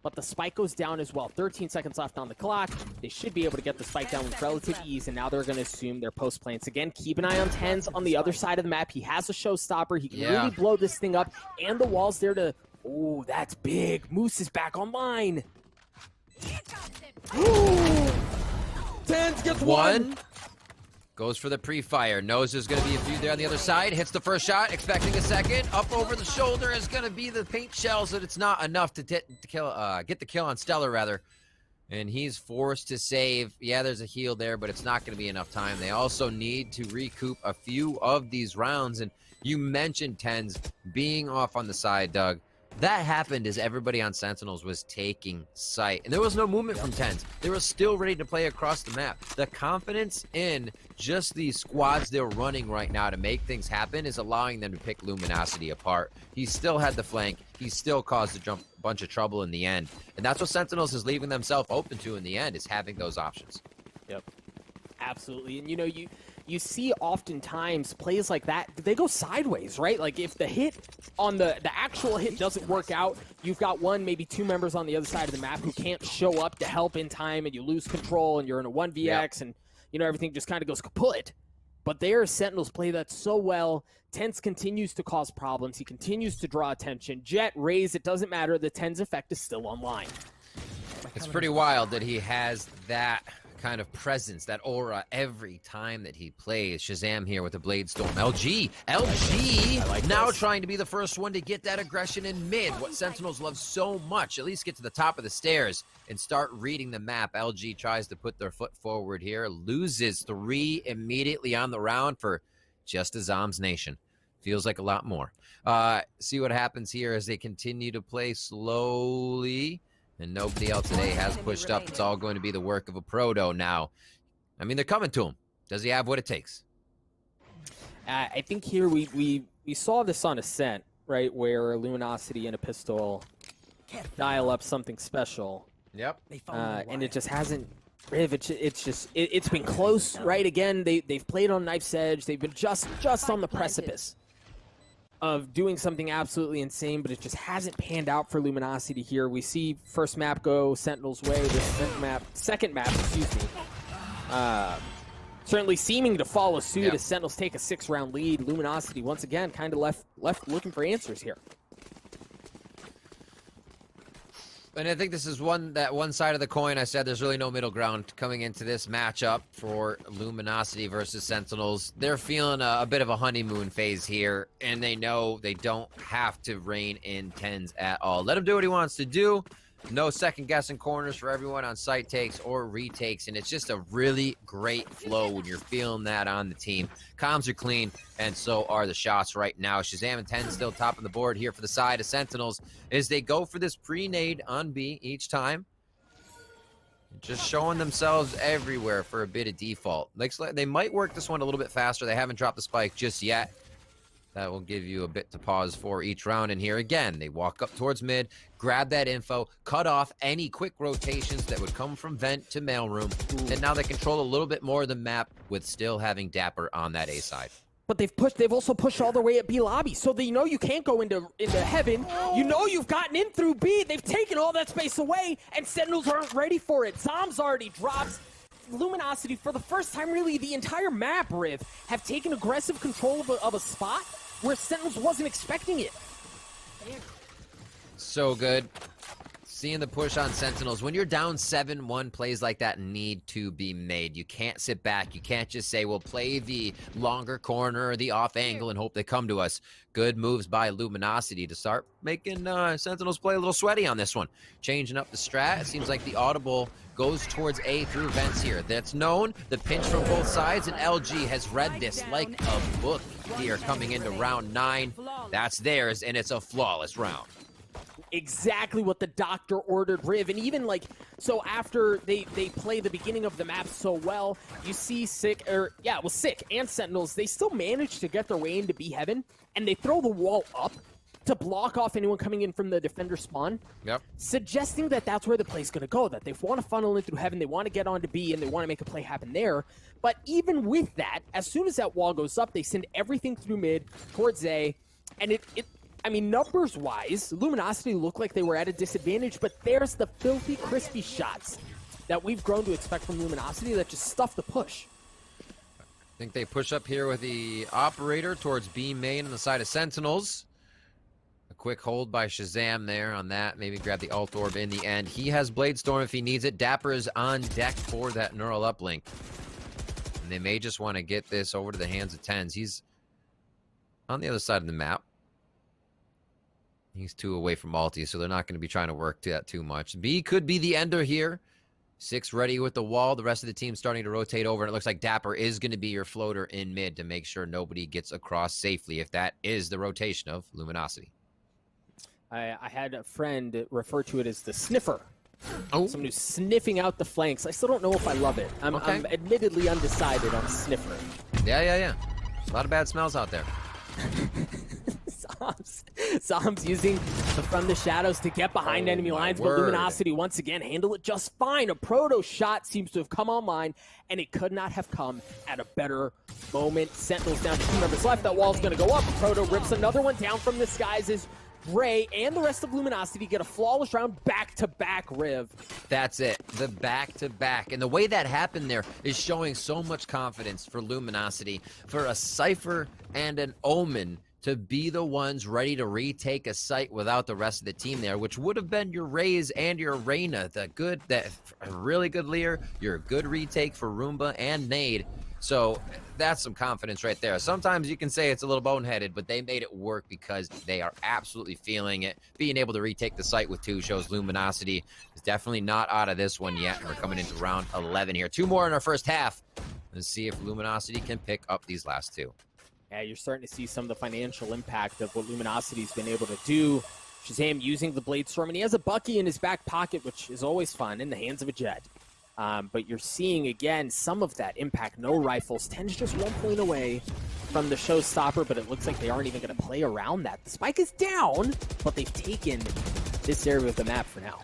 but the spike goes down as well. 13 seconds left on the clock. They should be able to get the spike down with relative ease, and now they're going to assume their post plants. Again, keep an eye on Tens on the other side of the map. He has a showstopper. He can really blow this thing up, and the wall's there to... Oh, that's big. Moose is back online. Tens gets one. Goes for the pre-fire. Knows there's going to be a few there on the other side. Hits the first shot, expecting a second. Up over the shoulder is going to be the paint shells, but it's not enough to get the kill on Stellar, rather. And he's forced to save. Yeah, there's a heal there, but it's not going to be enough time. They also need to recoup a few of these rounds. And you mentioned Tens being off on the side, Doug. That happened as everybody on Sentinels was taking sight. And there was no movement from Tens. They were still ready to play across the map. The confidence in just these squads they're running right now to make things happen is allowing them to pick Luminosity apart. He still had the flank. He still caused a bunch of trouble in the end. And that's what Sentinels is leaving themselves open to in the end, is having those options. Yep. Absolutely. And you know, you see oftentimes plays like that, they go sideways, right? Like if the hit on the actual hit doesn't work out, you've got one, maybe 2 members on the other side of the map who can't show up to help in time, and you lose control and you're in a 1vx and you know everything just kind of goes kaput. But there, Sentinels play that so well. Tense continues to cause problems. He continues to draw attention. Jet, Raze, it doesn't matter. The Ten's effect is still online. It's pretty wild that he has that kind of presence, that aura, every time that he plays. Shazam here with the Blade Storm. LG like now this. trying to be the first one to get that aggression in mid. What Sentinels love so much, at least get to the top of the stairs and start reading the map. LG tries to put their foot forward here, loses 3 immediately on the round for just a Zombs Nation. Feels like a lot more. See what happens here as they continue to play slowly. And nobody else today has pushed up. It's all going to be the work of a Proto now. I mean, they're coming to him. Does he have what it takes? I think here we saw this on Ascent, right, where Luminosity and a pistol dial up something special. Yep. And it just hasn't. Riv, it's been close, right? Again, they've played on knife's edge. They've been just on the precipice of doing something absolutely insane, but it just hasn't panned out for Luminosity here. We see first map go Sentinel's way. This second map, certainly seeming to follow suit as Sentinels take a 6-round lead. Luminosity once again kind of left looking for answers here. And I think this is one side of the coin. I said there's really no middle ground coming into this matchup for Luminosity versus Sentinels. They're feeling a bit of a honeymoon phase here, and they know they don't have to rein in Tens at all. Let him do what he wants to do. No second-guessing corners for everyone on site takes or retakes, and it's just a really great flow when you're feeling that on the team. Comms are clean, and so are the shots right now. Shazam and 10 still top of the board here for the side of Sentinels as they go for this pre-nade on B each time. Just showing themselves everywhere for a bit of default. They might work this one a little bit faster. They haven't dropped the spike just yet. That will give you a bit to pause for each round. And here again, they walk up towards mid, grab that info, cut off any quick rotations that would come from vent to mailroom, and now they control a little bit more of the map with still having Dapper on that A side. But they've also pushed all the way at B lobby, so they know you can't go into heaven. You know you've gotten in through B. They've taken all that space away, and Sentinels aren't ready for it. Zombs already drops. Luminosity, for the first time really the entire map, Riv, have taken aggressive control of a spot where Sentinels wasn't expecting it. So good. Seeing the push on Sentinels. When you're down 7-1, plays like that need to be made. You can't sit back. You can't just say, we'll play the longer corner or the off angle and hope they come to us. Good moves by Luminosity to start making Sentinels play a little sweaty on this one. Changing up the strat. It seems like the audible goes towards A through vents here. That's known. The pinch from both sides, and LG has read this like a book here coming into round 9. That's theirs, and it's a flawless round. Exactly what the doctor ordered, Riv. And even so after they play the beginning of the map so well, you see Sick and Sentinels, they still manage to get their way into B heaven, and they throw the wall up to block off anyone coming in from the defender spawn. Yep. Suggesting that that's where the play's going to go, that they want to funnel in through heaven, they want to get onto B, and they want to make a play happen there. But even with that, as soon as that wall goes up, they send everything through mid towards A, and I mean, numbers-wise, Luminosity looked like they were at a disadvantage, but there's the filthy, crispy shots that we've grown to expect from Luminosity that just stuff the push. I think they push up here with the operator towards B main on the side of Sentinels. A quick hold by Shazam there on that. Maybe grab the ult orb in the end. He has Blade Storm if he needs it. Dapper is on deck for that neural uplink. And they may just want to get this over to the hands of Tens. He's on the other side of the map. He's 2 away from ulti, so they're not going to be trying to work that too much. B could be the ender here. 6 ready with the wall. The rest of the team starting to rotate over, and it looks like Dapper is going to be your floater in mid to make sure nobody gets across safely, if that is the rotation of Luminosity. I had a friend refer to it as the sniffer. Oh. Someone who's sniffing out the flanks. I still don't know if I love it. I'm admittedly undecided on sniffer. Yeah. A lot of bad smells out there. Zombs using from the shadows to get behind enemy lines, but Luminosity once again handle it just fine. A proto shot seems to have come online, and it could not have come at a better moment. Sentinels down to 2 members left. That wall's going to go up. Proto rips another one down from the skies as Dre and the rest of Luminosity get a flawless round back-to-back, Riv. That's it, the back-to-back. And the way that happened there is showing so much confidence for Luminosity, for a Cypher and an Omen to be the ones ready to retake a site without the rest of the team there, which would have been your Raze and your Reyna, a really good Lear, your good retake for Roomba and Nade. So that's some confidence right there. Sometimes you can say it's a little boneheaded, but they made it work because they are absolutely feeling it. Being able to retake the site with 2 shows Luminosity is definitely not out of this one yet. We're coming into round 11 here. 2 more in our first half. Let's see if Luminosity can pick up these last 2. Yeah, you're starting to see some of the financial impact of what Luminosity's been able to do. Shazam using the Blade Storm, and he has a Bucky in his back pocket, which is always fun in the hands of a Jet. But you're seeing, again, some of that impact. No rifles. 10's just 1 point away from the showstopper, but it looks like they aren't even going to play around that. The spike is down, but they've taken this area of the map for now.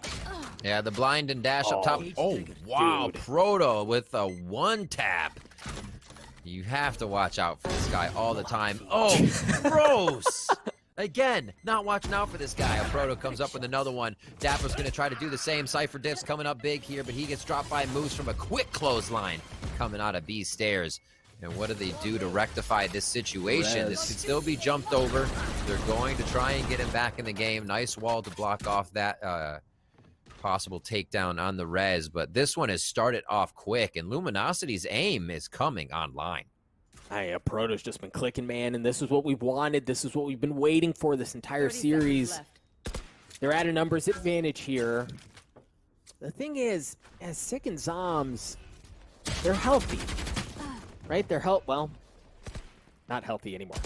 Yeah, the blind and dash up top. Oh, wow. Dude. Proto with a 1-tap. You have to watch out for this guy all the time. Oh, gross. Again, not watching out for this guy. Proto comes up with another one. Dapper's going to try to do the same. Cypher Diff's coming up big here, but he gets dropped by moves from a quick clothesline coming out of B stairs. And what do they do to rectify this situation? This could still be jumped over. They're going to try and get him back in the game. Nice wall to block off that possible takedown on the res, but this one has started off quick, and Luminosity's aim is coming online. Proto's just been clicking, man, and this is what we've wanted. This is what we've been waiting for this entire series. They're at a numbers advantage here. The thing is, as Sick and Zoms, they're healthy, right? Well, not healthy anymore.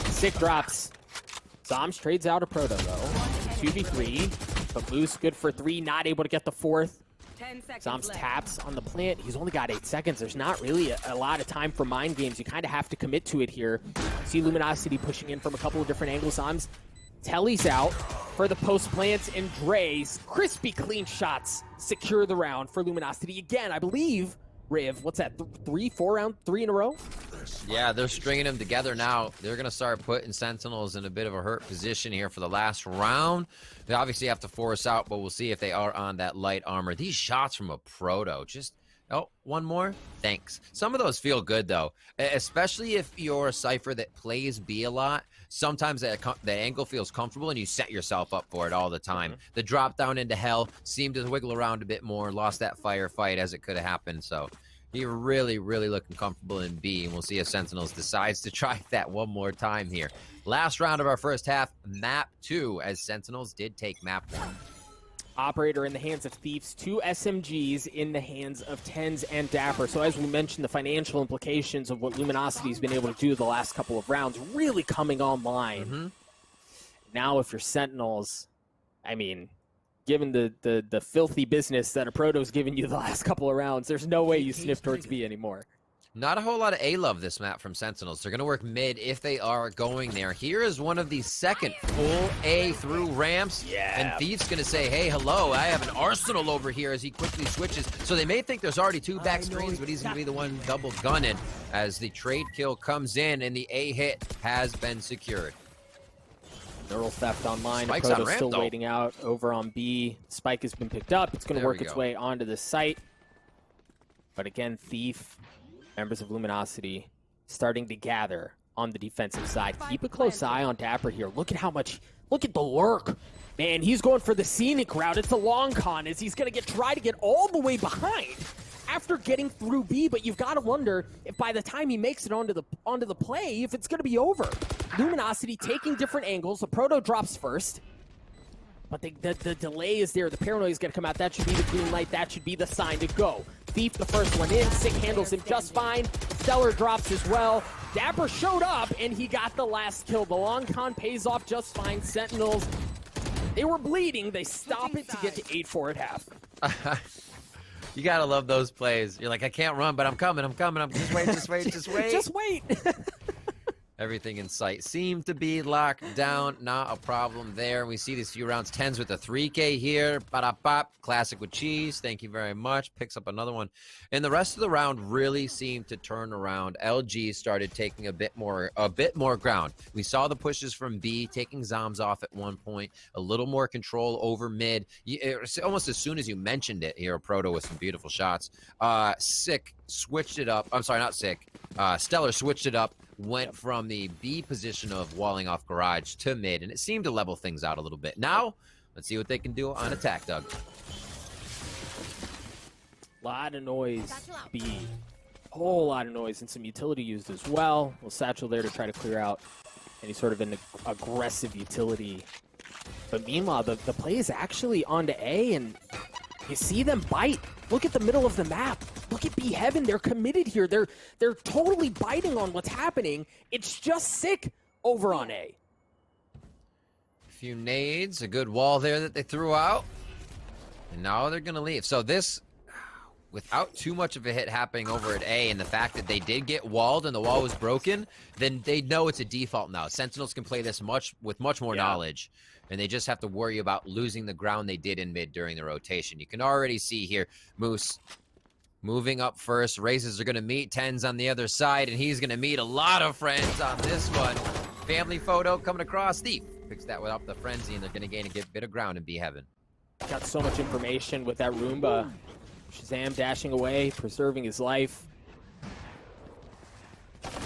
Sick drops. Zoms trades out a Proto, though. 2v3, but Moose good for 3, not able to get the 4th. Zoms taps on the plant. He's only got 8 seconds. There's not really a lot of time for mind games. You kind of have to commit to it here. See Luminosity pushing in from a couple of different angles. Zoms, Telly's out for the post plants, and Dre's crispy clean shots secure the round for Luminosity. Again, I believe, Riv, what's that, 3 in a row? Yeah, they're stringing them together now. They're going to start putting Sentinels in a bit of a hurt position here for the last round. They obviously have to force out, but we'll see if they are on that light armor. These shots from a Proto, just... Oh, one more? Thanks. Some of those feel good, though, especially if you're a Cypher that plays B a lot. Sometimes the angle feels comfortable, and you set yourself up for it all the time. The drop down into hell seemed to wiggle around a bit more, lost that firefight as it could have happened, so... You're really, really looking comfortable in B, and we'll see if Sentinels decides to try that one more time here. Last round of our first half, map 2, as Sentinels did take map 1. Operator in the hands of Thieves, 2 SMGs in the hands of 10s and Dapper. So as we mentioned, the financial implications of what Luminosity's been able to do the last couple of rounds really coming online. Now if you're Sentinels, I mean... Given the filthy business that a Proto's given you the last couple of rounds, there's no way you sniff towards B anymore. Not a whole lot of A-love this map from Sentinels. They're going to work mid if they are going there. Here is one of the second full A through ramps. Yeah. And Thief's going to say, hey, hello, I have an arsenal over here as he quickly switches. So they may think there's already 2 back screens, but he's going to be the one double gunning as the trade kill comes in and the A hit has been secured. Neural theft online. Spike's Proto's on ramp, still though. waiting out over on B. Spike has been picked up. It's going to work its way onto the site. But again, Thief, members of Luminosity, starting to gather on the defensive side. Keep a close eye on Dapper here. Look at how much, look at the lurk. Man, he's going for the scenic route. It's a long con as he's going to try to get all the way behind after getting through B, but you've got to wonder if by the time he makes it onto the play, if it's going to be over. Luminosity taking different angles. The Proto drops first, but the delay is there. The paranoia is going to come out. That should be the green light. That should be the sign to go. Thief, the first one in. Sick handles him just fine. Stellar drops as well. Dapper showed up, and he got the last kill. The long con pays off just fine. Sentinels, they were bleeding. They stop it to get to 8-4 at half. You gotta love those plays. You're like, I can't run, but I'm coming. I'm just wait. Just wait. Everything in sight seemed to be locked down. Not a problem there. We see these few rounds. 10s with the 3K here. Ba-da-bop. Classic with cheese. Thank you very much. Picks up another one. And the rest of the round really seemed to turn around. LG started taking a bit more ground. We saw the pushes from B, taking Zoms off at one point. A little more control over mid. Almost as soon as you mentioned it here, Proto with some beautiful shots. Sick switched it up. I'm sorry, not Sick. Stellar switched it up. Went from the B position of walling off garage to mid, and it seemed to level things out a little bit. Now, let's see what they can do on attack, Doug. Lot of noise, B. Whole lot of noise, and some utility used as well. Well, Satchel there to try to clear out any sort of an aggressive utility. But meanwhile, the play is actually onto A, and you see them bite. Look at the middle of the map. Look at B Heaven. They're committed here. They're totally biting on what's happening. It's just Sick over on A. A few nades, a good wall there that they threw out. And now they're going to leave. So this, without too much of a hit happening over at A, and the fact that they did get walled and the wall was broken, then they know it's a default now. Sentinels can play this with much more knowledge. And they just have to worry about losing the ground they did in mid during the rotation. You can already see here, Moose moving up first. Races are going to meet 10s on the other side, and he's going to meet a lot of friends on this one. Family photo coming across. Thief picks that up the frenzy, and they're going to gain a bit of ground and be Heaven. Got so much information with that Roomba. Shazam dashing away, preserving his life.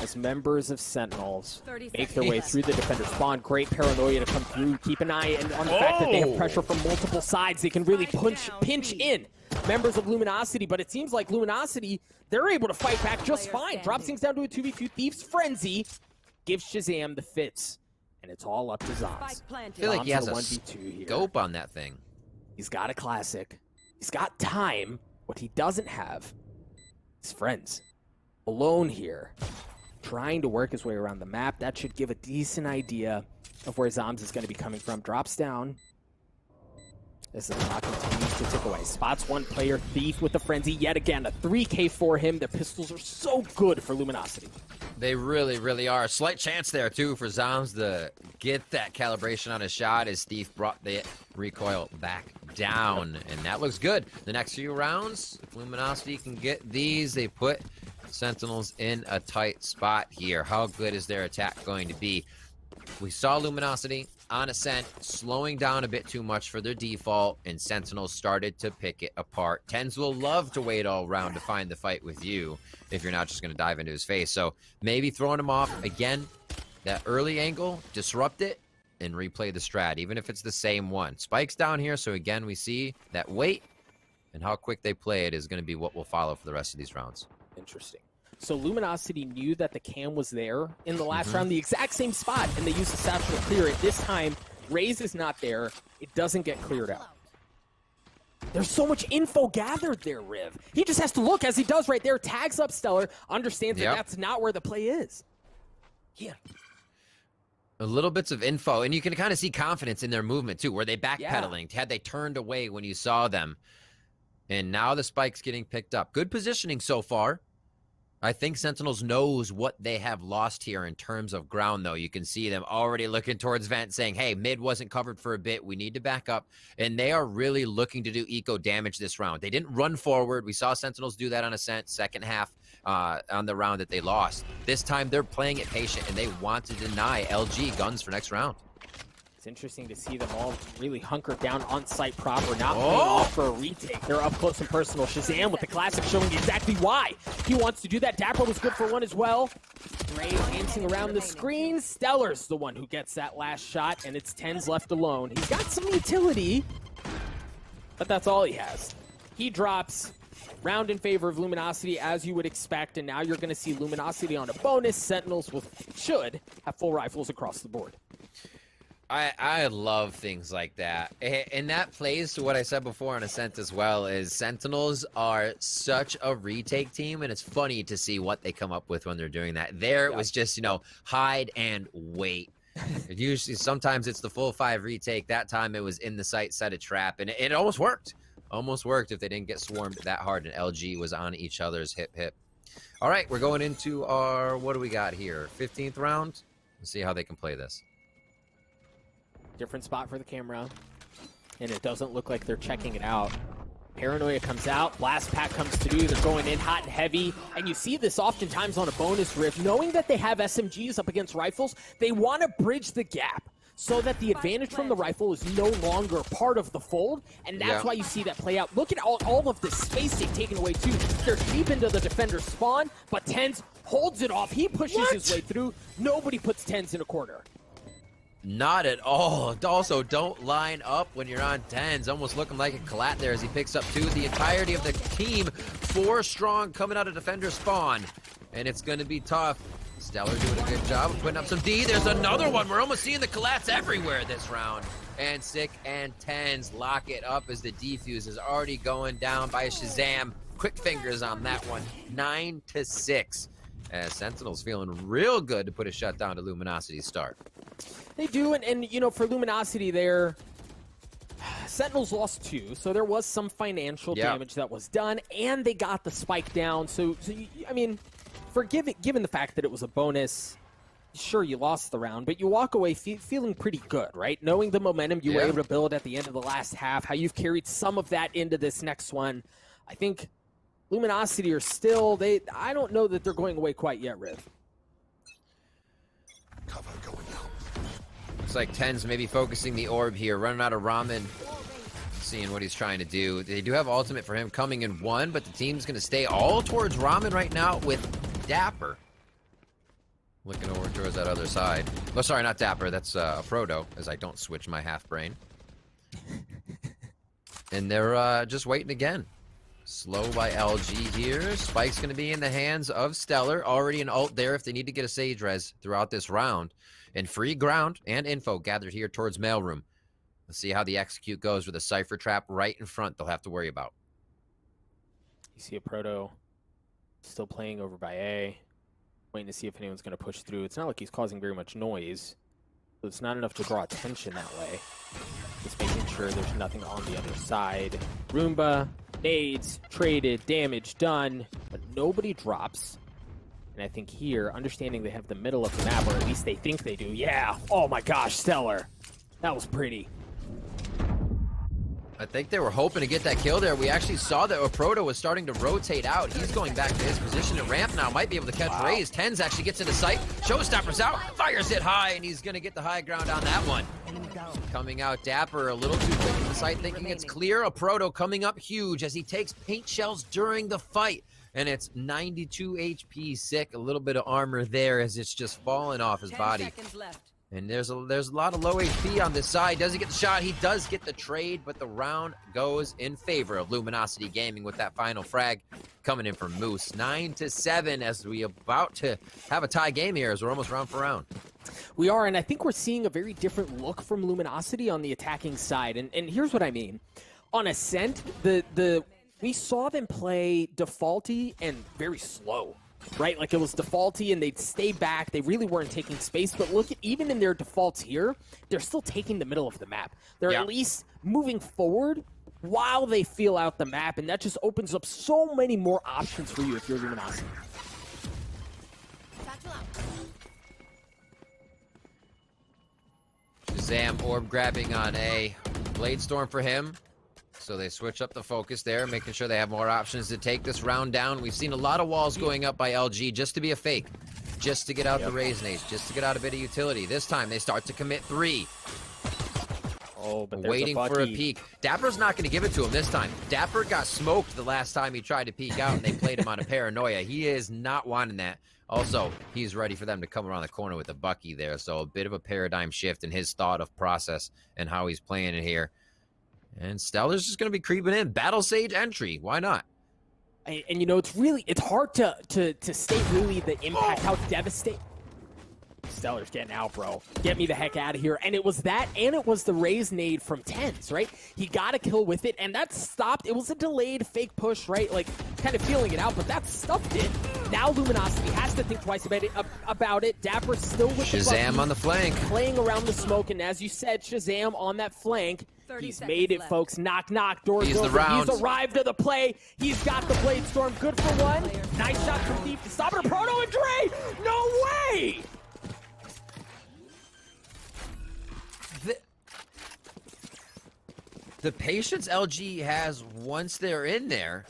As members of Sentinels make their way through the defender spawn. Great paranoia to come through. Keep an eye on the fact that they have pressure from multiple sides. They can really pinch in members of Luminosity, but it seems like Luminosity, they're able to fight back just fine. Drops things down to a 2v2. Thief's Frenzy gives Shazam the fits, and it's all up to Zoms. I feel like he has a 1v2 here. scope on that thing. He's got a classic. He's got time. What he doesn't have is friends. Alone here, trying to work his way around the map. That should give a decent idea of where Zoms is going to be coming from. Drops down as the clock continues to tick away. Spots one player, Thief with the frenzy yet again. A 3K for him. The pistols are so good for Luminosity. They really, really are. A slight chance there, too, for Zoms to get that calibration on his shot as Thief brought the recoil back down. And that looks good. The next few rounds, if Luminosity can get these, they put Sentinels in a tight spot here. How good is their attack going to be? We saw Luminosity on Ascent slowing down a bit too much for their default, and Sentinels started to pick it apart. Tens will love to wait all round to find the fight with you if you're not just going to dive into his face. So maybe throwing him off again, that early angle, disrupt it, and replay the strat, even if it's the same one. Spikes down here, so again, we see that wait and how quick they play it is going to be what will follow for the rest of these rounds. Interesting. So Luminosity knew that the cam was there in the last round, the exact same spot, and they used the satchel to clear it. This time, Raze is not there. It doesn't get cleared out. There's so much info gathered there, Riv. He just has to look, as he does right there, tags up Stellar, understands that that's not where the play is. Yeah. A little bits of info, and you can kind of see confidence in their movement, too. Were they backpedaling? Had they turned away when you saw them? And now the spike's getting picked up. Good positioning so far. I think Sentinels knows what they have lost here in terms of ground, though. You can see them already looking towards Vent, saying, hey, mid wasn't covered for a bit. We need to back up. And they are really looking to do eco damage this round. They didn't run forward. We saw Sentinels do that on Ascent, second half on the round that they lost. This time, they're playing it patient, and they want to deny LG guns for next round. It's interesting to see them all really hunkered down on site proper, not playing off for a retake. They're up close and personal. Shazam with the classic showing exactly why he wants to do that. Dapper was good for one as well. Ray dancing around the screen. Stellar's the one who gets that last shot, and it's Tens left alone. He's got some utility, but that's all he has. He drops. Round in favor of Luminosity, as you would expect, and now you're going to see Luminosity on a bonus. Sentinels should have full rifles across the board. I love things like that. And that plays to what I said before on Ascent as well, is Sentinels are such a retake team, and it's funny to see what they come up with when they're doing that. There, it was just, hide and wait. Usually, sometimes it's the full 5 retake. That time it was in the sight, set a trap, and it almost worked. Almost worked if they didn't get swarmed that hard, and LG was on each other's hip. All right, we're going into our, what do we got here? 15th round? Let's see how they can play this. Different spot for the camera. And it doesn't look like they're checking it out. Paranoia comes out, Blast Pack comes to do, they're going in hot and heavy, and you see this oftentimes on a bonus rift. Knowing that they have SMGs up against rifles, they want to bridge the gap so that the advantage from the rifle is no longer part of the fold, and that's why you see that play out. Look at all of the space they've taken away too. They're deep into the defender's spawn, but TenZ holds it off. He pushes his way through. Nobody puts TenZ in a corner. Not at all. Also, don't line up when you're on 10s. Almost looking like a collat there as he picks up 2. The entirety of the team, 4 strong, coming out of defender spawn. And it's going to be tough. Stellar doing a good job of putting up some D. There's another one. We're almost seeing the collats everywhere this round. And Sick and 10s lock it up as the defuse is already going down by Shazam. Quick fingers on that one. 9-6. As Sentinels feeling real good to put a shutdown to Luminosity's start. They do, and you know, for Luminosity there, Sentinels lost 2, so there was some financial damage that was done, and they got the spike down. So I mean, given the fact that it was a bonus, sure, you lost the round, but you walk away feeling pretty good, right? Knowing the momentum you were able to build at the end of the last half, how you've carried some of that into this next one. I think Luminosity are still, I don't know that they're going away quite yet, Riv. Cover going out. Looks like 10's maybe focusing the orb here, running out of Ramen, seeing what he's trying to do. They do have ultimate for him coming in 1, but the team's going to stay all towards Ramen right now with Dapper. Looking over towards that other side. Oh, sorry, not Dapper. That's Frodo, as I don't switch my half brain. And they're just waiting again. Slow by LG here. Spike's going to be in the hands of Stellar. Already an ult there if they need to get a Sage Res throughout this round. And free ground and info gathered here towards Mailroom. Let's see how the execute goes with a Cypher Trap right in front they'll have to worry about. You see a Proto still playing over by A. Waiting to see if anyone's going to push through. It's not like he's causing very much noise. So it's not enough to draw attention that way. Just making sure there's nothing on the other side. Roomba, nades, traded, damage done, but nobody drops. And I think here, understanding they have the middle of the map, or at least they think they do. Yeah, oh my gosh, Stellar. That was pretty. I think they were hoping to get that kill there. We actually saw that Proto was starting to rotate out. He's going back to his position at ramp now. Might be able to catch Raze. 10's actually gets into sight. Showstopper's out. Fires it high, and he's going to get the high ground on that one. Coming out Dapper a little too quick to the site, thinking it's clear. A Proto coming up huge as he takes paint shells during the fight. And it's 92 HP Sick. A little bit of armor there as it's just falling off his body. 10 seconds left. And there's a lot of low HP on this side. Does he get the shot? He does get the trade, but the round goes in favor of Luminosity Gaming with that final frag coming in from Moose. 9-7 as we about to have a tie game here as we're almost round for round. We are, and I think we're seeing a very different look from Luminosity on the attacking side. And here's what I mean. On Ascent, we saw them play defaulty and very slow. Right, like it was defaulty and they'd stay back. They really weren't taking space, but look at even in their defaults here, they're still taking the middle of the map. They're at least moving forward while they feel out the map, and that just opens up so many more options for you if you're Luminosity. Shazam orb grabbing on A. Blade Storm for him. So they switch up the focus there, making sure they have more options to take this round down. We've seen a lot of walls going up by LG just to be a fake, just to get out the Raze nades, just to get out a bit of utility. This time they start to commit 3. Oh, but waiting for a peek. Dapper's not going to give it to him this time. Dapper got smoked the last time he tried to peek out, and they played him on a paranoia. He is not wanting that. Also, he's ready for them to come around the corner with a Bucky there, so a bit of a paradigm shift in his thought of process and how he's playing it here. And Stellar's just going to be creeping in. Battle Sage entry. Why not? And you know, it's hard to state really the impact, how devastating. Stellar's getting out, bro. Get me the heck out of here. And it was that, and it was the Raze nade from 10's, right? He got a kill with it, and that stopped. It was a delayed fake push, right? Like, kind of feeling it out, but that stopped it. Now Luminosity has to think twice about it. Dapper still with Shazam the Bucky, on the flank. playing around the smoke, and as you said, Shazam on that flank. He's made it, folks. Knock, knock. Doors He's the open. round. He's arrived to the play. He's got the Blade Storm. Good for one. Nice shot from Thief to stop it. Proto and Dre. No way. The patience LG has once they're in there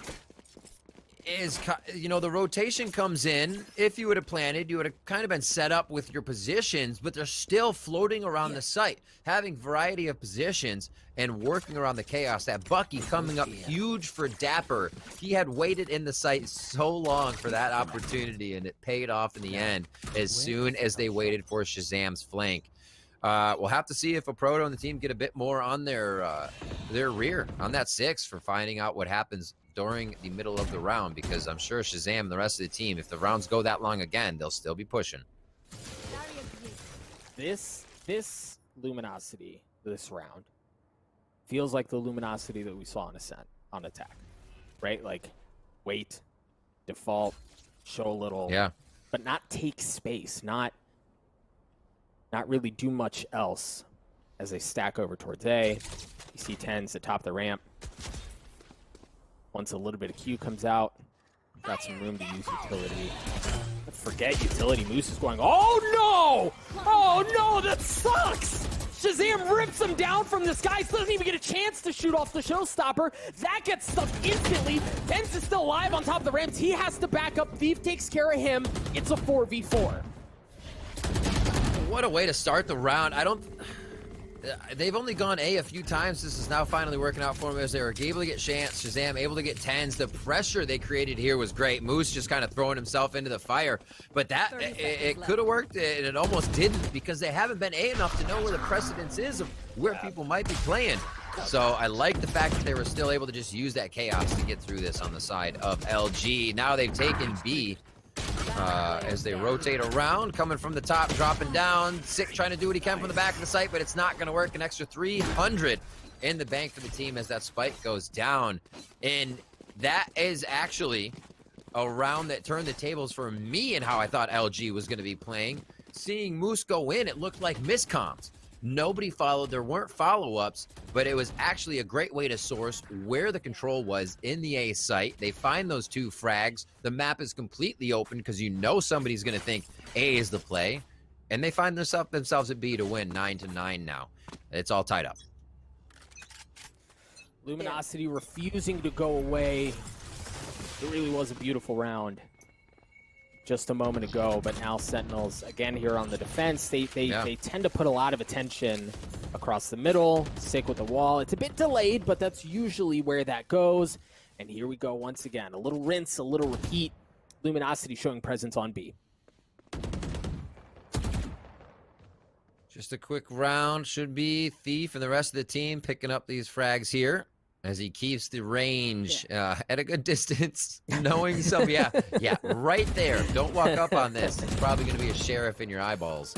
is, you know, the rotation comes in. If you would have planted, you would have kind of been set up with your positions, but they're still floating around the site, having variety of positions and working around the chaos. That Bucky coming up huge for Dapper. He had waited in the site so long for that opportunity, and it paid off in the end as soon as they waited for Shazam's flank. We'll have to see if a Proto and the team get a bit more on their rear on that 6 for finding out what happens during the middle of the round, because I'm sure Shazam and the rest of the team, if the rounds go that long again, they'll still be pushing. This luminosity this round feels like the luminosity that we saw on Ascent on attack, right? Like wait, default, show a little, but not take space, not really do much else as they stack over towards A. You see 10s at top of the ramp. Once a little bit of Q comes out, got some room to use utility. Forget utility. Moose is going, oh no! Oh no, that sucks! Shazam rips him down from the sky, so doesn't even get a chance to shoot off the showstopper. That gets stuck instantly. Benz is still alive on top of the ramps. He has to back up. Thief takes care of him. It's a 4v4. What a way to start the round. They've only gone A a few times. This is now finally working out for them as they were able to get chance. Shazam able to get 10s. The pressure they created here was great. Moose just kind of throwing himself into the fire. But that, it could have worked, and it almost didn't, because they haven't been A enough to know where the precedence is of where people might be playing. So I like the fact that they were still able to just use that chaos to get through this on the side of LG. Now they've taken B. As they rotate around, coming from the top, dropping down. Sick trying to do what he can from the back of the site, but it's not going to work. An extra 300 in the bank for the team as that spike goes down. And that is actually a round that turned the tables for me and how I thought LG was going to be playing. Seeing Moose go in, it looked like miscoms. Nobody followed. There weren't follow-ups, but it was actually a great way to source where the control was in the A site. They find those 2 frags. The map is completely open because you know somebody's going to think A is the play, and they find themselves at B to win 9-9 now. It's all tied up. Luminosity refusing to go away. It really was a beautiful round just a moment ago, but now Sentinels again here on the defense. They tend to put a lot of attention across the middle, stick with the wall. It's a bit delayed, but that's usually where that goes. And here we go once again. A little rinse, a little repeat. Luminosity showing presence on B. Just a quick round. Should be Thief and the rest of the team picking up these frags here as he keeps the range at a good distance, knowing some, right there. Don't walk up on this. It's probably going to be a sheriff in your eyeballs.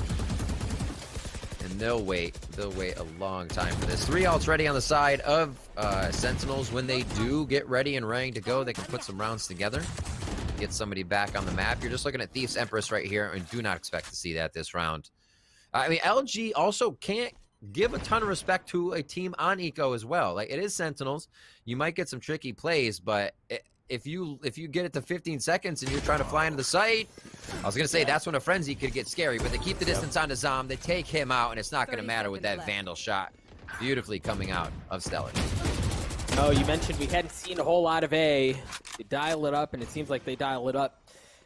And they'll wait a long time for this. 3 ults ready on the side of Sentinels. When they do get ready and raring to go, they can put some rounds together, get somebody back on the map. You're just looking at Thief's Empress right here, and do not expect to see that this round. I mean, LG also can't give a ton of respect to a team on Eco as well. Like, it is Sentinels. You might get some tricky plays, but if you get it to 15 seconds and you're trying to fly into the site, I was going to say that's when a frenzy could get scary, but they keep the distance on to Zom. They take him out, and it's not going to matter with that Vandal shot beautifully coming out of Stellar. Oh, you mentioned we hadn't seen a whole lot of A. They dial it up, and it seems like they dial it up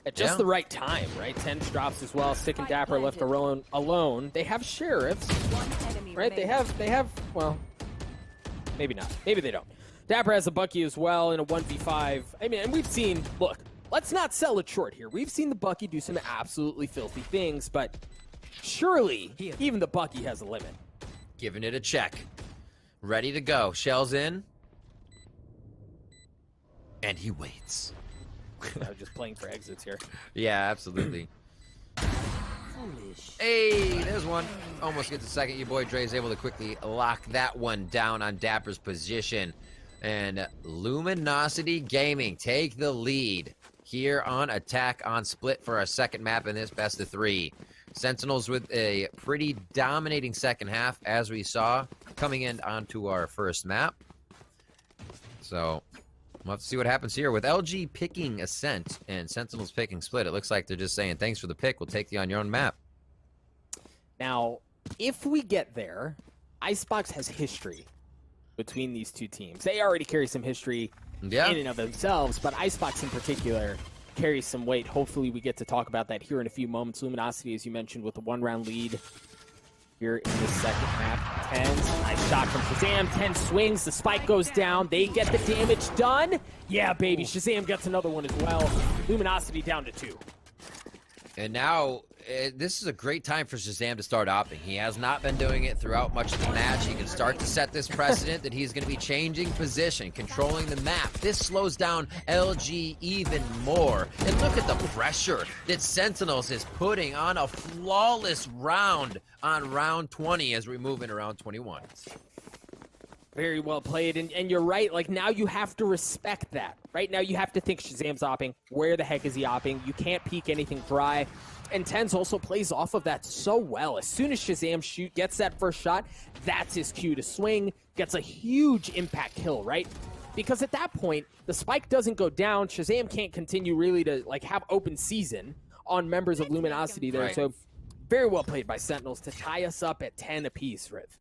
at just the right time, right? 10 drops as well. Sick and Dapper left alone. They have sheriffs, right? They have, well, maybe not. Maybe they don't. Dapper has a Bucky as well in a 1v5. I mean, and we've seen, look, let's not sell it short here. We've seen the Bucky do some absolutely filthy things, but surely even the Bucky has a limit. Giving it a check. Ready to go. Shells in. And he waits. Just playing for exits here. Yeah, absolutely. Hey, there's one. Almost gets a second. Your boy Dre is able to quickly lock that one down on Dapper's position. And Luminosity Gaming take the lead here on Attack on Split for our second map in this best of 3. Sentinels with a pretty dominating second half, as we saw, coming in onto our first map. So we'll have to see what happens here with LG picking Ascent and Sentinels picking Split. It looks like they're just saying, thanks for the pick. We'll take you on your own map. Now, if we get there, Icebox has history between these two teams. They already carry some history in and of themselves, but Icebox in particular carries some weight. Hopefully we get to talk about that here in a few moments. Luminosity, as you mentioned, with a 1-round lead here in the second half. Tens, nice shot from Shazam. 10 swings, the spike goes down. They get the damage done. Yeah, baby, Shazam gets another one as well. Luminosity down to 2. And now, this is a great time for Shazam to start opting. He has not been doing it throughout much of the match. He can start to set this precedent that he's going to be changing position, controlling the map. This slows down LG even more. And look at the pressure that Sentinels is putting on a flawless round on round 20 as we move into round 21. Very well played, and you're right, like, now you have to respect that. Right now you have to think Shazam's opping. Where the heck is he opping? You can't peek anything dry. And Tens also plays off of that so well. As soon as Shazam gets that first shot, that's his cue to swing, gets a huge impact kill, right? Because at that point, the spike doesn't go down. Shazam can't continue really to, like, have open season on members of Luminosity there. Right. So very well played by Sentinels to tie us up at 10 apiece, Riv.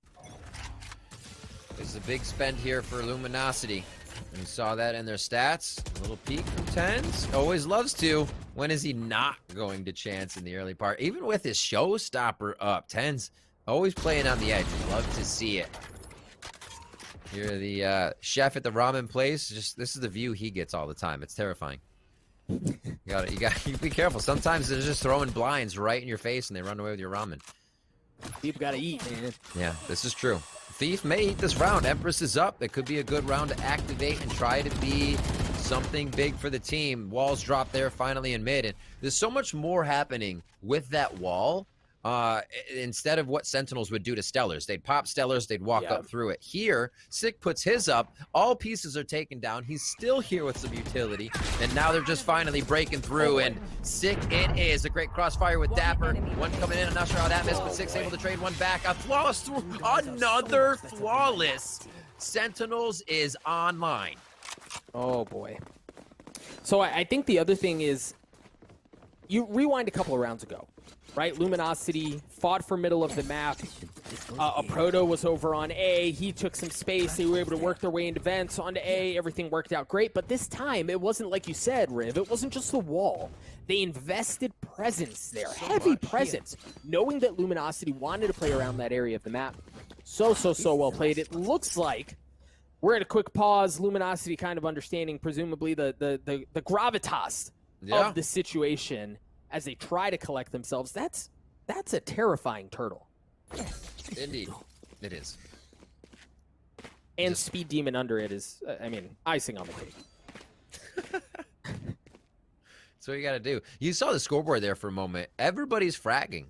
This is a big spend here for Luminosity. And we saw that in their stats. A little peek from Tens. Always loves to. When is he not going to chance in the early part? Even with his showstopper up, Tens always playing on the edge. Love to see it. You're the chef at the ramen place. Just this is the view he gets all the time. It's terrifying. You gotta be careful. Sometimes they're just throwing blinds right in your face and they run away with your ramen. People gotta eat, man. Yeah, this is true. Thief may eat this round. Empress is up. It could be a good round to activate and try to be something big for the team. Walls drop there finally in mid. And there's so much more happening with that wall instead of what Sentinels would do to Stellars. They'd pop Stellars. They'd walk up through it. Here, Sick puts his up. All pieces are taken down. He's still here with some utility. And now they're just finally breaking through. And Sick it is. A great crossfire with Dapper. One coming in. I'm not sure how that missed, but Sick's able to trade one back. A flawless through. Another flawless. Sentinels is online. Oh, boy. So I think the other thing is, you rewind a couple of rounds ago, right? Luminosity fought for middle of the map. A Proto was over on A. He took some space. They were able to work their way into vents onto A. Everything worked out great. But this time, it wasn't like you said, Riv. It wasn't just the wall. They invested presence there. Heavy presence. Knowing that Luminosity wanted to play around that area of the map. So well played. It looks like we're at a quick pause. Luminosity kind of understanding, presumably, the gravitas of the situation as they try to collect themselves. That's a terrifying turtle. Indeed, it is. And Speed Demon under it is, I mean, icing on the cake. That's what you got to do. You saw the scoreboard there for a moment. Everybody's fragging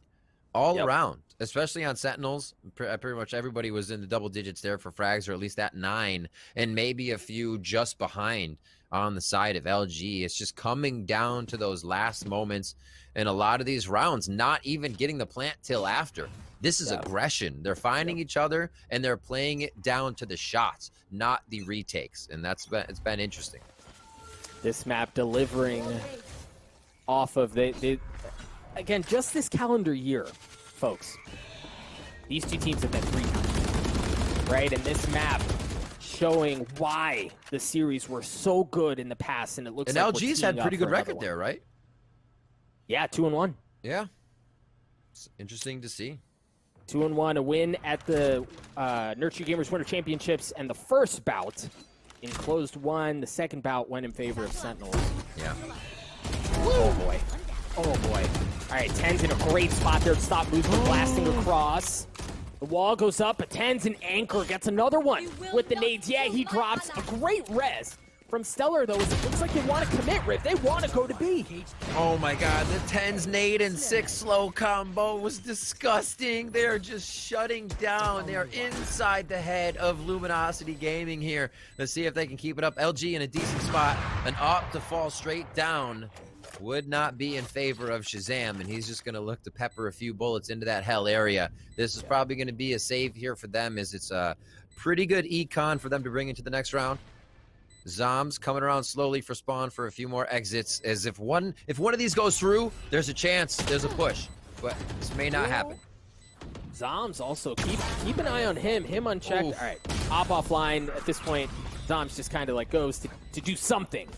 all around, especially on Sentinels. Pretty much everybody was in the double digits there for frags, or at least at 9, and maybe a few just behind on the side of LG. It's just coming down to those last moments, and a lot of these rounds not even getting the plant till after. This is aggression. They're finding each other, and they're playing it down to the shots, not the retakes, and it's been interesting. This map delivering off of again, just this calendar year, folks. These two teams have been 3 times, right? And this map showing why the series were so good in the past, and it looks like LG's had pretty good record there, right? Yeah, 2-1. Yeah, it's interesting to see. 2-1, a win at the Nurture Gamers Winter Championships, and the first bout in closed 1. The second bout went in favor of Sentinels. Yeah. Oh boy. Oh boy. All right, Ten's in a great spot there to stop Moose from blasting across. The wall goes up, but Ten's an anchor, gets another one with the nades. Yeah, he drops a great res from Stellar, though. It looks like they want to commit, Riv. They want to go to B. Oh my god, the 10's nade and 6 slow combo was disgusting. They're just shutting down. They are inside the head of Luminosity Gaming here. Let's see if they can keep it up. LG in a decent spot. An op to fall straight down. would not be in favor of Shazam, and he's just going to look to pepper a few bullets into that hell area. This is probably going to be a save here for them, as it's a pretty good econ for them to bring into the next round. Zombs coming around slowly for spawn for a few more exits, as if one of these goes through, there's a chance, there's a push, but this may not happen. Zombs also, keep an eye on him unchecked. Oof. All right, Op offline at this point. Zombs just kind of like goes to do something.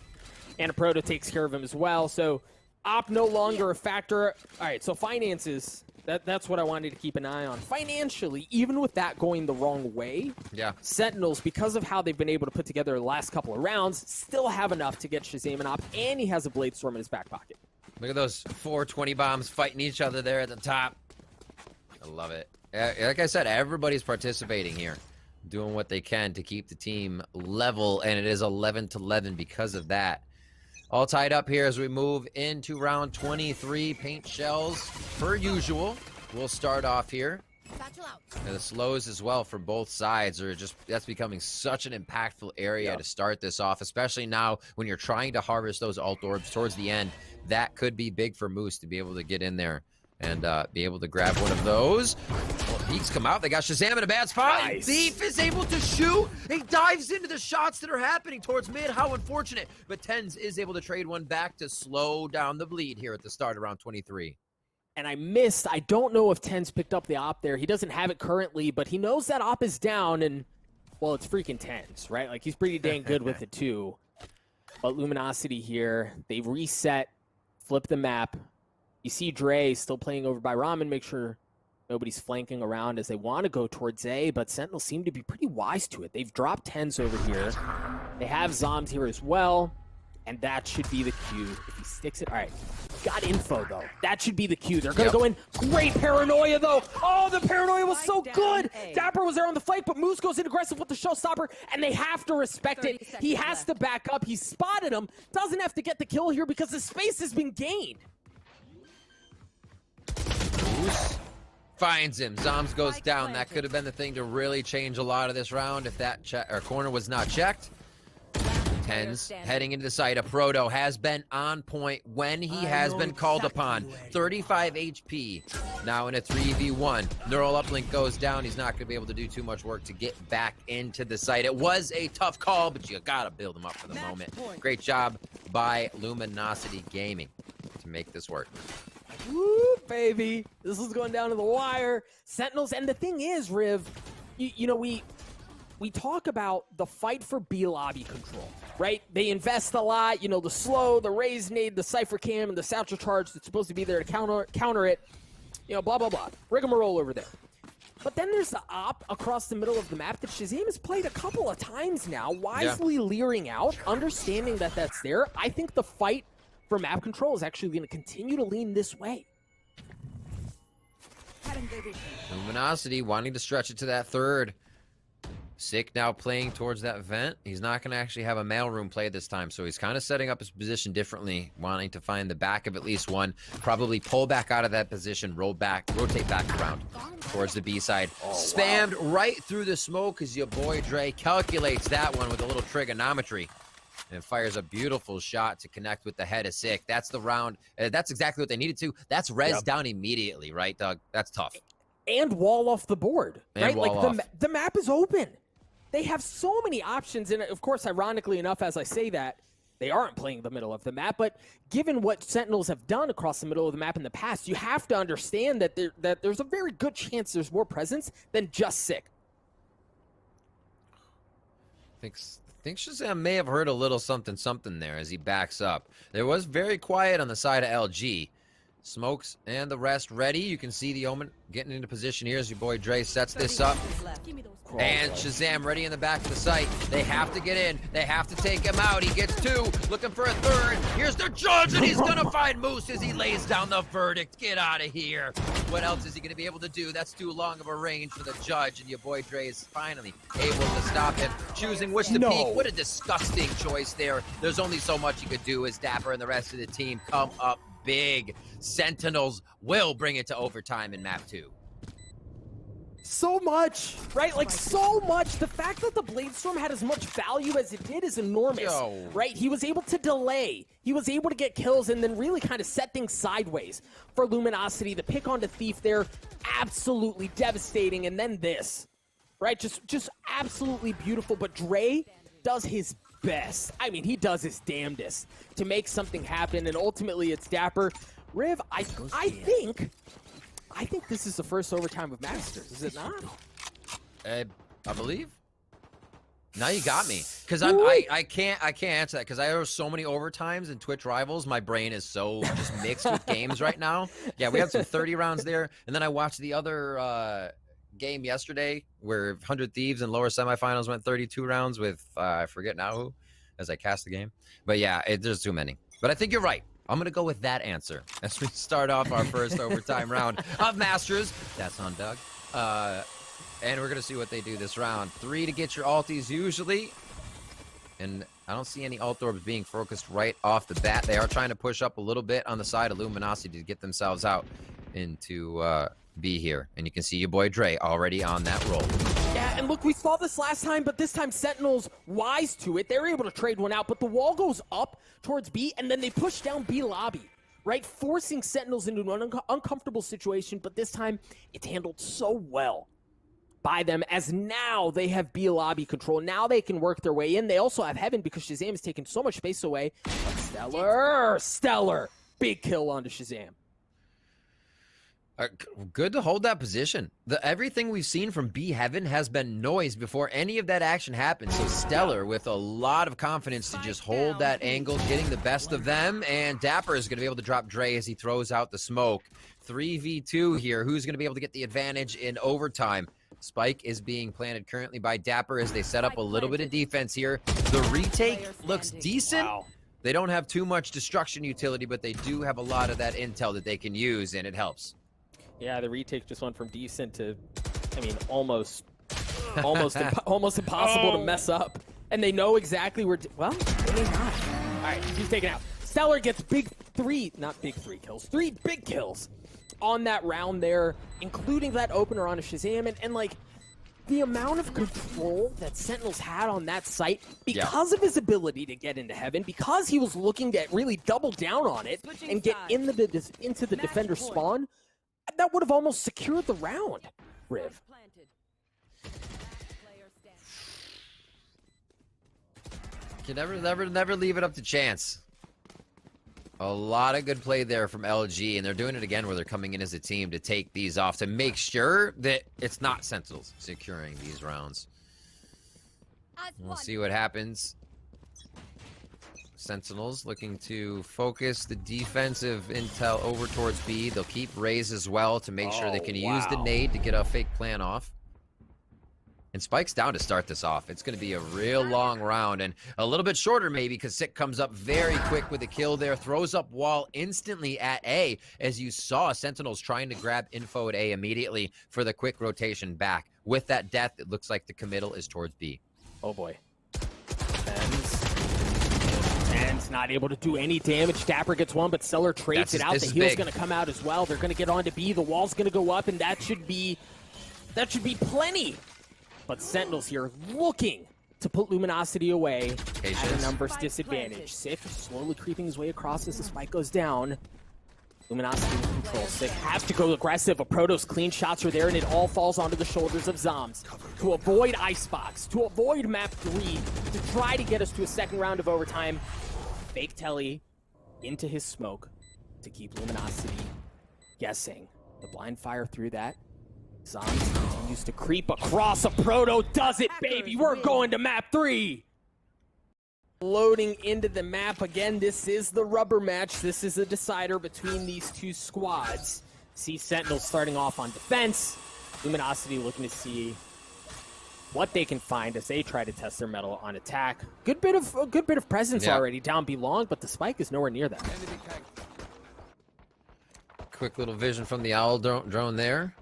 And Proto takes care of him as well. So Op no longer a factor. All right, so finances, that's what I wanted to keep an eye on. Financially, even with that going the wrong way, Yeah. Sentinels, because of how they've been able to put together the last couple of rounds, still have enough to get Shazam and Op, and he has a Blade Storm in his back pocket. Look at those 420 bombs fighting each other there at the top. I love it. Like I said, everybody's participating here, doing what they can to keep the team level, and it is 11-11 because of that. All tied up here as we move into round 23. Paint shells, per usual. We'll start off here. And the slows as well for both sides are just, that's becoming such an impactful area to start this off, especially now when you're trying to harvest those alt orbs towards the end. That could be big for Moose to be able to get in there and be able to grab one of those. Well, Peaks come out. They got Shazam in a bad spot. Nice. Thief is able to shoot. He dives into the shots that are happening towards mid. How unfortunate. But Tens is able to trade one back to slow down the bleed here at the start of round 23. And I don't know if Tens picked up the Op there. He doesn't have it currently, but he knows that Op is down, and, well, it's freaking Tens, right? Like, he's pretty dang good with it, too. But Luminosity here, they've reset, flipped the map. You see Dre still playing over by Ramen, make sure nobody's flanking around as they want to go towards A, but Sentinels seem to be pretty wise to it. They've dropped Tens over here. They have Zombs here as well, and that should be the cue. If he sticks it, all right. Got info, though. That should be the cue. They're going to go in. Great paranoia, though. Oh, the paranoia was so good. Dapper was there on the flank, but Moose goes in aggressive with the showstopper, and they have to respect it. He has to back up. He spotted him. Doesn't have to get the kill here because the space has been gained. Moose finds him. Zombs goes down. That could have been the thing to really change a lot of this round if that corner was not checked. Tens heading into the site. A Proto has been on point when he has been called upon. 35 HP. Now in a 3v1. Neural uplink goes down. He's not going to be able to do too much work to get back into the site. It was a tough call, but you got to build him up for the moment. Great job by Luminosity Gaming to make this work. Woo, baby. This is going down to the wire. Sentinels, and the thing is, Riv, you know, we talk about the fight for B lobby control, right? They invest a lot, you know, the slow, the raise nade, the Cypher Cam, and the satchel charge that's supposed to be there to counter it, you know, blah, blah, blah. Rigmarole over there. But then there's the Op across the middle of the map that Shazam has played a couple of times now, wisely leering out, understanding that that's there. I think the fight for map control is actually going to continue to lean this way. Luminosity wanting to stretch it to that third. Sick now playing towards that vent. He's not going to actually have a mailroom play this time, so he's kind of setting up his position differently, wanting to find the back of at least one, probably pull back out of that position, rotate back around towards the B side. Spammed right through the smoke as your boy Dre calculates that one with a little trigonometry and fires a beautiful shot to connect with the head of Sick. That's the round. That's exactly what they needed to. That's res down immediately, right, Doug? That's tough. And wall off the board, right? And wall like the map is open. They have so many options, and of course, ironically enough, as I say that, they aren't playing the middle of the map, but given what Sentinels have done across the middle of the map in the past, you have to understand that there's a very good chance there's more presence than just Sick. I think Shazam may have heard a little something there as he backs up. There was very quiet on the side of LG. Smokes and the rest ready. You can see the Omen getting into position here as your boy Dre sets this up. And Shazam ready in the back of the site. They have to get in. They have to take him out. He gets two, looking for a third. Here's the judge, and he's going to find Moose as he lays down the verdict. Get out of here. What else is he going to be able to do? That's too long of a range for the judge, and your boy Dre is finally able to stop him, choosing which to peek. What a disgusting choice there. There's only so much he could do as Dapper and the rest of the team come up big. Sentinels will bring it to overtime in map 2. So much, right? Like, so much. The fact that the Bladestorm had as much value as it did is enormous, Yo. right? He was able to delay. He was able to get kills and then really kind of set things sideways for Luminosity. The pick onto Thief there, absolutely devastating. And then this, right? Just absolutely beautiful. But Dre does his best. I mean, he does his damnedest to make something happen. And ultimately, it's Dapper. Riv, I think this is the first overtime of Masters, is it not? I believe. Now you got me, because I can't answer that because I have so many overtimes in Twitch Rivals. My brain is so just mixed with games right now. Yeah, we had some 30 rounds there, and then I watched the other game yesterday where 100 Thieves and lower semifinals went 32 rounds with I forget now who, as I cast the game. But yeah, there's too many. But I think you're right. I'm going to go with that answer as we start off our first overtime round of Masters. That's on Doug. And we're going to see what they do this round. 3 to get your ultis usually. And I don't see any ult orbs being focused right off the bat. They are trying to push up a little bit on the side of Luminosity to get themselves out into B here. And you can see your boy Dre already on that roll. Yeah, and look, we saw this last time, but this time Sentinels wise to it. They were able to trade one out, but the wall goes up towards B, and then they push down B lobby, right? Forcing Sentinels into an uncomfortable situation, but this time it's handled so well by them as now they have B lobby control. Now they can work their way in. They also have Heaven because Shazam has taken so much space away. But Stellar, big kill onto Shazam. Good to hold that position. Everything we've seen from B Heaven has been noise before any of that action happened. So Stellar with a lot of confidence to just hold that angle, getting the best of them. And Dapper is going to be able to drop Dre as he throws out the smoke. 3v2 here. Who's going to be able to get the advantage in overtime? Spike is being planted currently by Dapper as they set up a little bit of defense here. The retake looks decent. Wow. They don't have too much destruction utility, but they do have a lot of that intel that they can use, and it helps. Yeah, the retake just went from decent to, I mean, almost impossible to mess up. And they know exactly where, well, they may not. All right, he's taken out. Stellar gets three big kills on that round there, including that opener on a Shazam. And like, the amount of control that Sentinels had on that site because of his ability to get into Heaven, because he was looking to really double down on it and get into the defender spawn, that would have almost secured the round, Riv. You never leave it up to chance. A lot of good play there from LG, and they're doing it again where they're coming in as a team to take these off to make sure that it's not Sentinels securing these rounds. We'll see what happens. Sentinels looking to focus the defensive intel over towards B. They'll keep Raze as well to make sure they can use the nade to get a fake plan off. And Spike's down to start this off. It's going to be a real long round and a little bit shorter maybe because Sick comes up very quick with a kill there. Throws up wall instantly at A as you saw Sentinels trying to grab info at A immediately for the quick rotation back. With that death, it looks like the committal is towards B. Oh boy. Ten's not able to do any damage. Dapper gets one, but Stellar trades it out. The heal's going to come out as well. They're going to get on to B. The wall's going to go up, and that should be plenty. But Sentinels here looking to put Luminosity away at a numbers disadvantage. Sick slowly creeping his way across as the spike goes down. Luminosity in control. Sick has to go aggressive. A Protoss clean shots are there, and it all falls onto the shoulders of Zoms. To avoid Icebox, to avoid map 3, to try to get us to a second round of overtime. Fake Telly into his smoke to keep Luminosity guessing. The blind fire through that. Zoms continues to creep across. A Proto does it, baby! We're going to map 3! Loading into the map again. This is the rubber match. This is a decider between these two squads. See Sentinels starting off on defense. Luminosity looking to see what they can find as they try to test their mettle on attack. A good bit of presence already down B long, but the spike is nowhere near that. Quick little vision from the Owl drone there.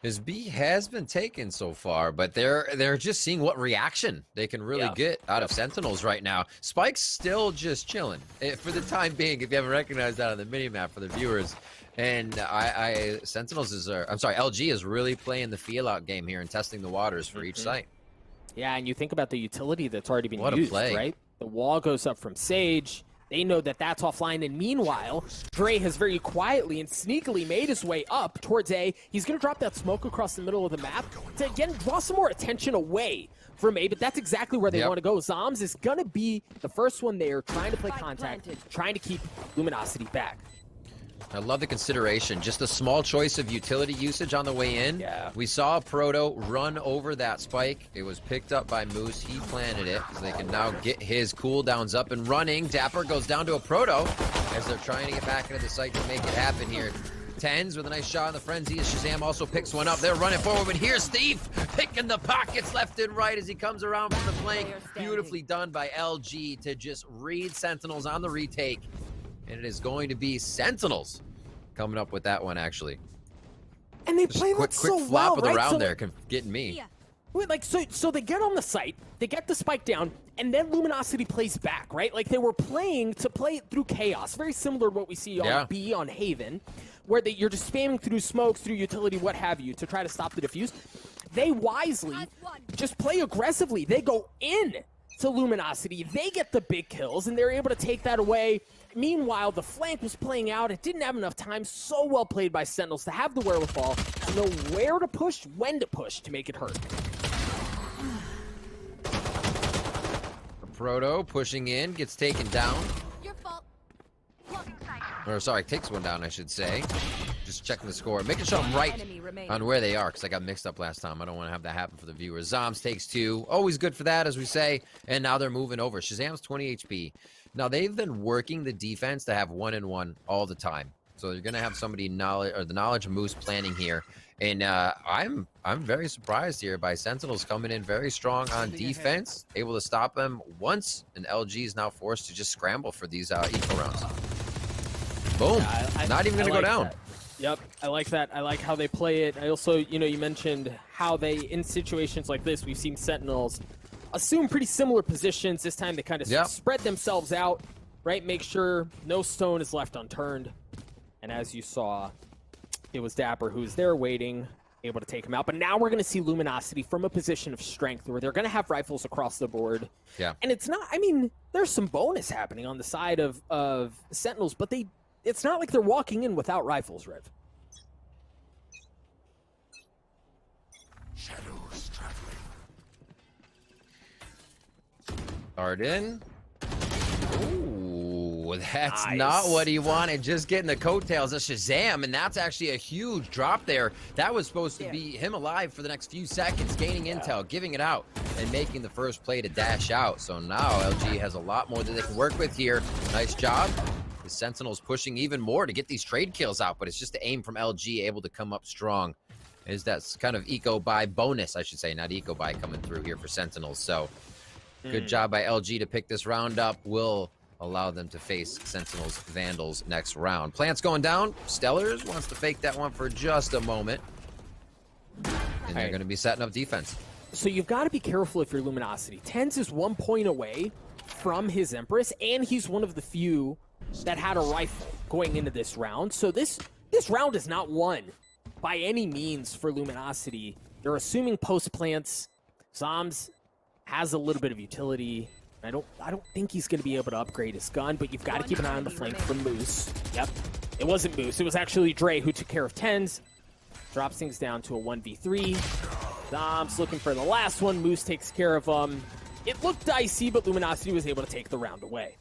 His B has been taken so far, but they're just seeing what reaction they can really get out of Sentinels right now. Spike's still just chilling for the time being, if you haven't recognized that on the minimap for the viewers. And Sentinels is, I'm sorry, LG is really playing the feel-out game here and testing the waters for each site. Yeah, and you think about the utility that's already been What used, a play. right? The wall goes up from Sage. They know that that's offline, and meanwhile, Dre has very quietly and sneakily made his way up towards A. He's going to drop that smoke across the middle of the map to, again, draw some more attention away from A, but that's exactly where they want to go. Zombs is going to be the first one there, trying to play contact, trying to keep Luminosity back. I love the consideration. Just a small choice of utility usage on the way in. Yeah. We saw Proto run over that spike. It was picked up by Moose. He planted it, so they can now get his cooldowns up and running. Dapper goes down to a Proto as they're trying to get back into the site to make it happen here. Tens with a nice shot on the frenzy as Shazam also picks one up. They're running forward, but here's Steve picking the pockets left and right as he comes around from the flank. Beautifully done by LG to just read Sentinels on the retake. And it is going to be Sentinels coming up with that one, actually. And they Just play quick that so flap well, of the right? round So, there, getting me. Yeah. wait, like, so they get on the site, they get the spike down, and then Luminosity plays back, right? Like, they were playing to play it through chaos. Very similar to what we see on B, on Haven, where you're just spamming through smokes, through utility, what have you, to try to stop the defuse. They wisely just play aggressively. They go in to Luminosity. They get the big kills, and they're able to take that away. Meanwhile, the flank was playing out. It didn't have enough time. So well played by Sentinels to have the wherewithal to know where to push, when to push to make it hurt. Proto pushing in, gets taken down. Your fault. Or sorry, takes one down, I should say. Just checking the score. Making sure I'm right on where they are, because I got mixed up last time. I don't want to have that happen for the viewers. Zombs takes 2. Always good for that, as we say. And now they're moving over. Shazam's 20 HP. Now, they've been working the defense to have 1-and-1 all the time. So you're going to have somebody the knowledge of Moose planning here. And I'm very surprised here by Sentinels coming in very strong on defense, able to stop them once, and LG is now forced to just scramble for these eco rounds. Boom. Yeah, Not even going to go down. That. Yep, I like that. I like how they play it. I also, you mentioned how they, in situations like this, we've seen Sentinels assume pretty similar positions. This time they kind of spread themselves out, right? Make sure no stone is left unturned. And as you saw, it was Dapper who was there waiting, able to take him out. But now we're going to see Luminosity from a position of strength where they're going to have rifles across the board. Yeah. And it's not, I mean, there's some bonus happening on the side of Sentinels, but it's not like they're walking in without rifles, Rev. Shadows traveling. Arden. Ooh, that's Nice. not what he wanted. Just getting the coattails of Shazam, and that's actually a huge drop there. That was supposed to be him alive for the next few seconds, gaining intel, giving it out, and making the first play to dash out. So now LG has a lot more that they can work with here. Nice job. The Sentinels pushing even more to get these trade kills out, but it's just the aim from LG able to come up strong. Is that kind of eco-buy bonus, I should say, not eco-buy coming through here for Sentinels. So good job by LG to pick this round up. Will allow them to face Sentinels Vandals next round. Plants going down. Stellars wants to fake that one for just a moment. And they're going to be setting up defense. So you've got to be careful if you're Luminosity. Tens is 1 point away from his Empress, and he's one of the few that had a rifle going into this round. So this round is not won by any means for Luminosity. They're assuming post plants. Zombs has a little bit of utility. I don't think he's going to be able to upgrade his gun, but you've got to keep an eye on the flank from Moose. Yep, it wasn't Moose. It was actually Dre who took care of Tens. Drops things down to a 1v3. Zombs looking for the last one. Moose takes care of him. It looked dicey, but Luminosity was able to take the round away.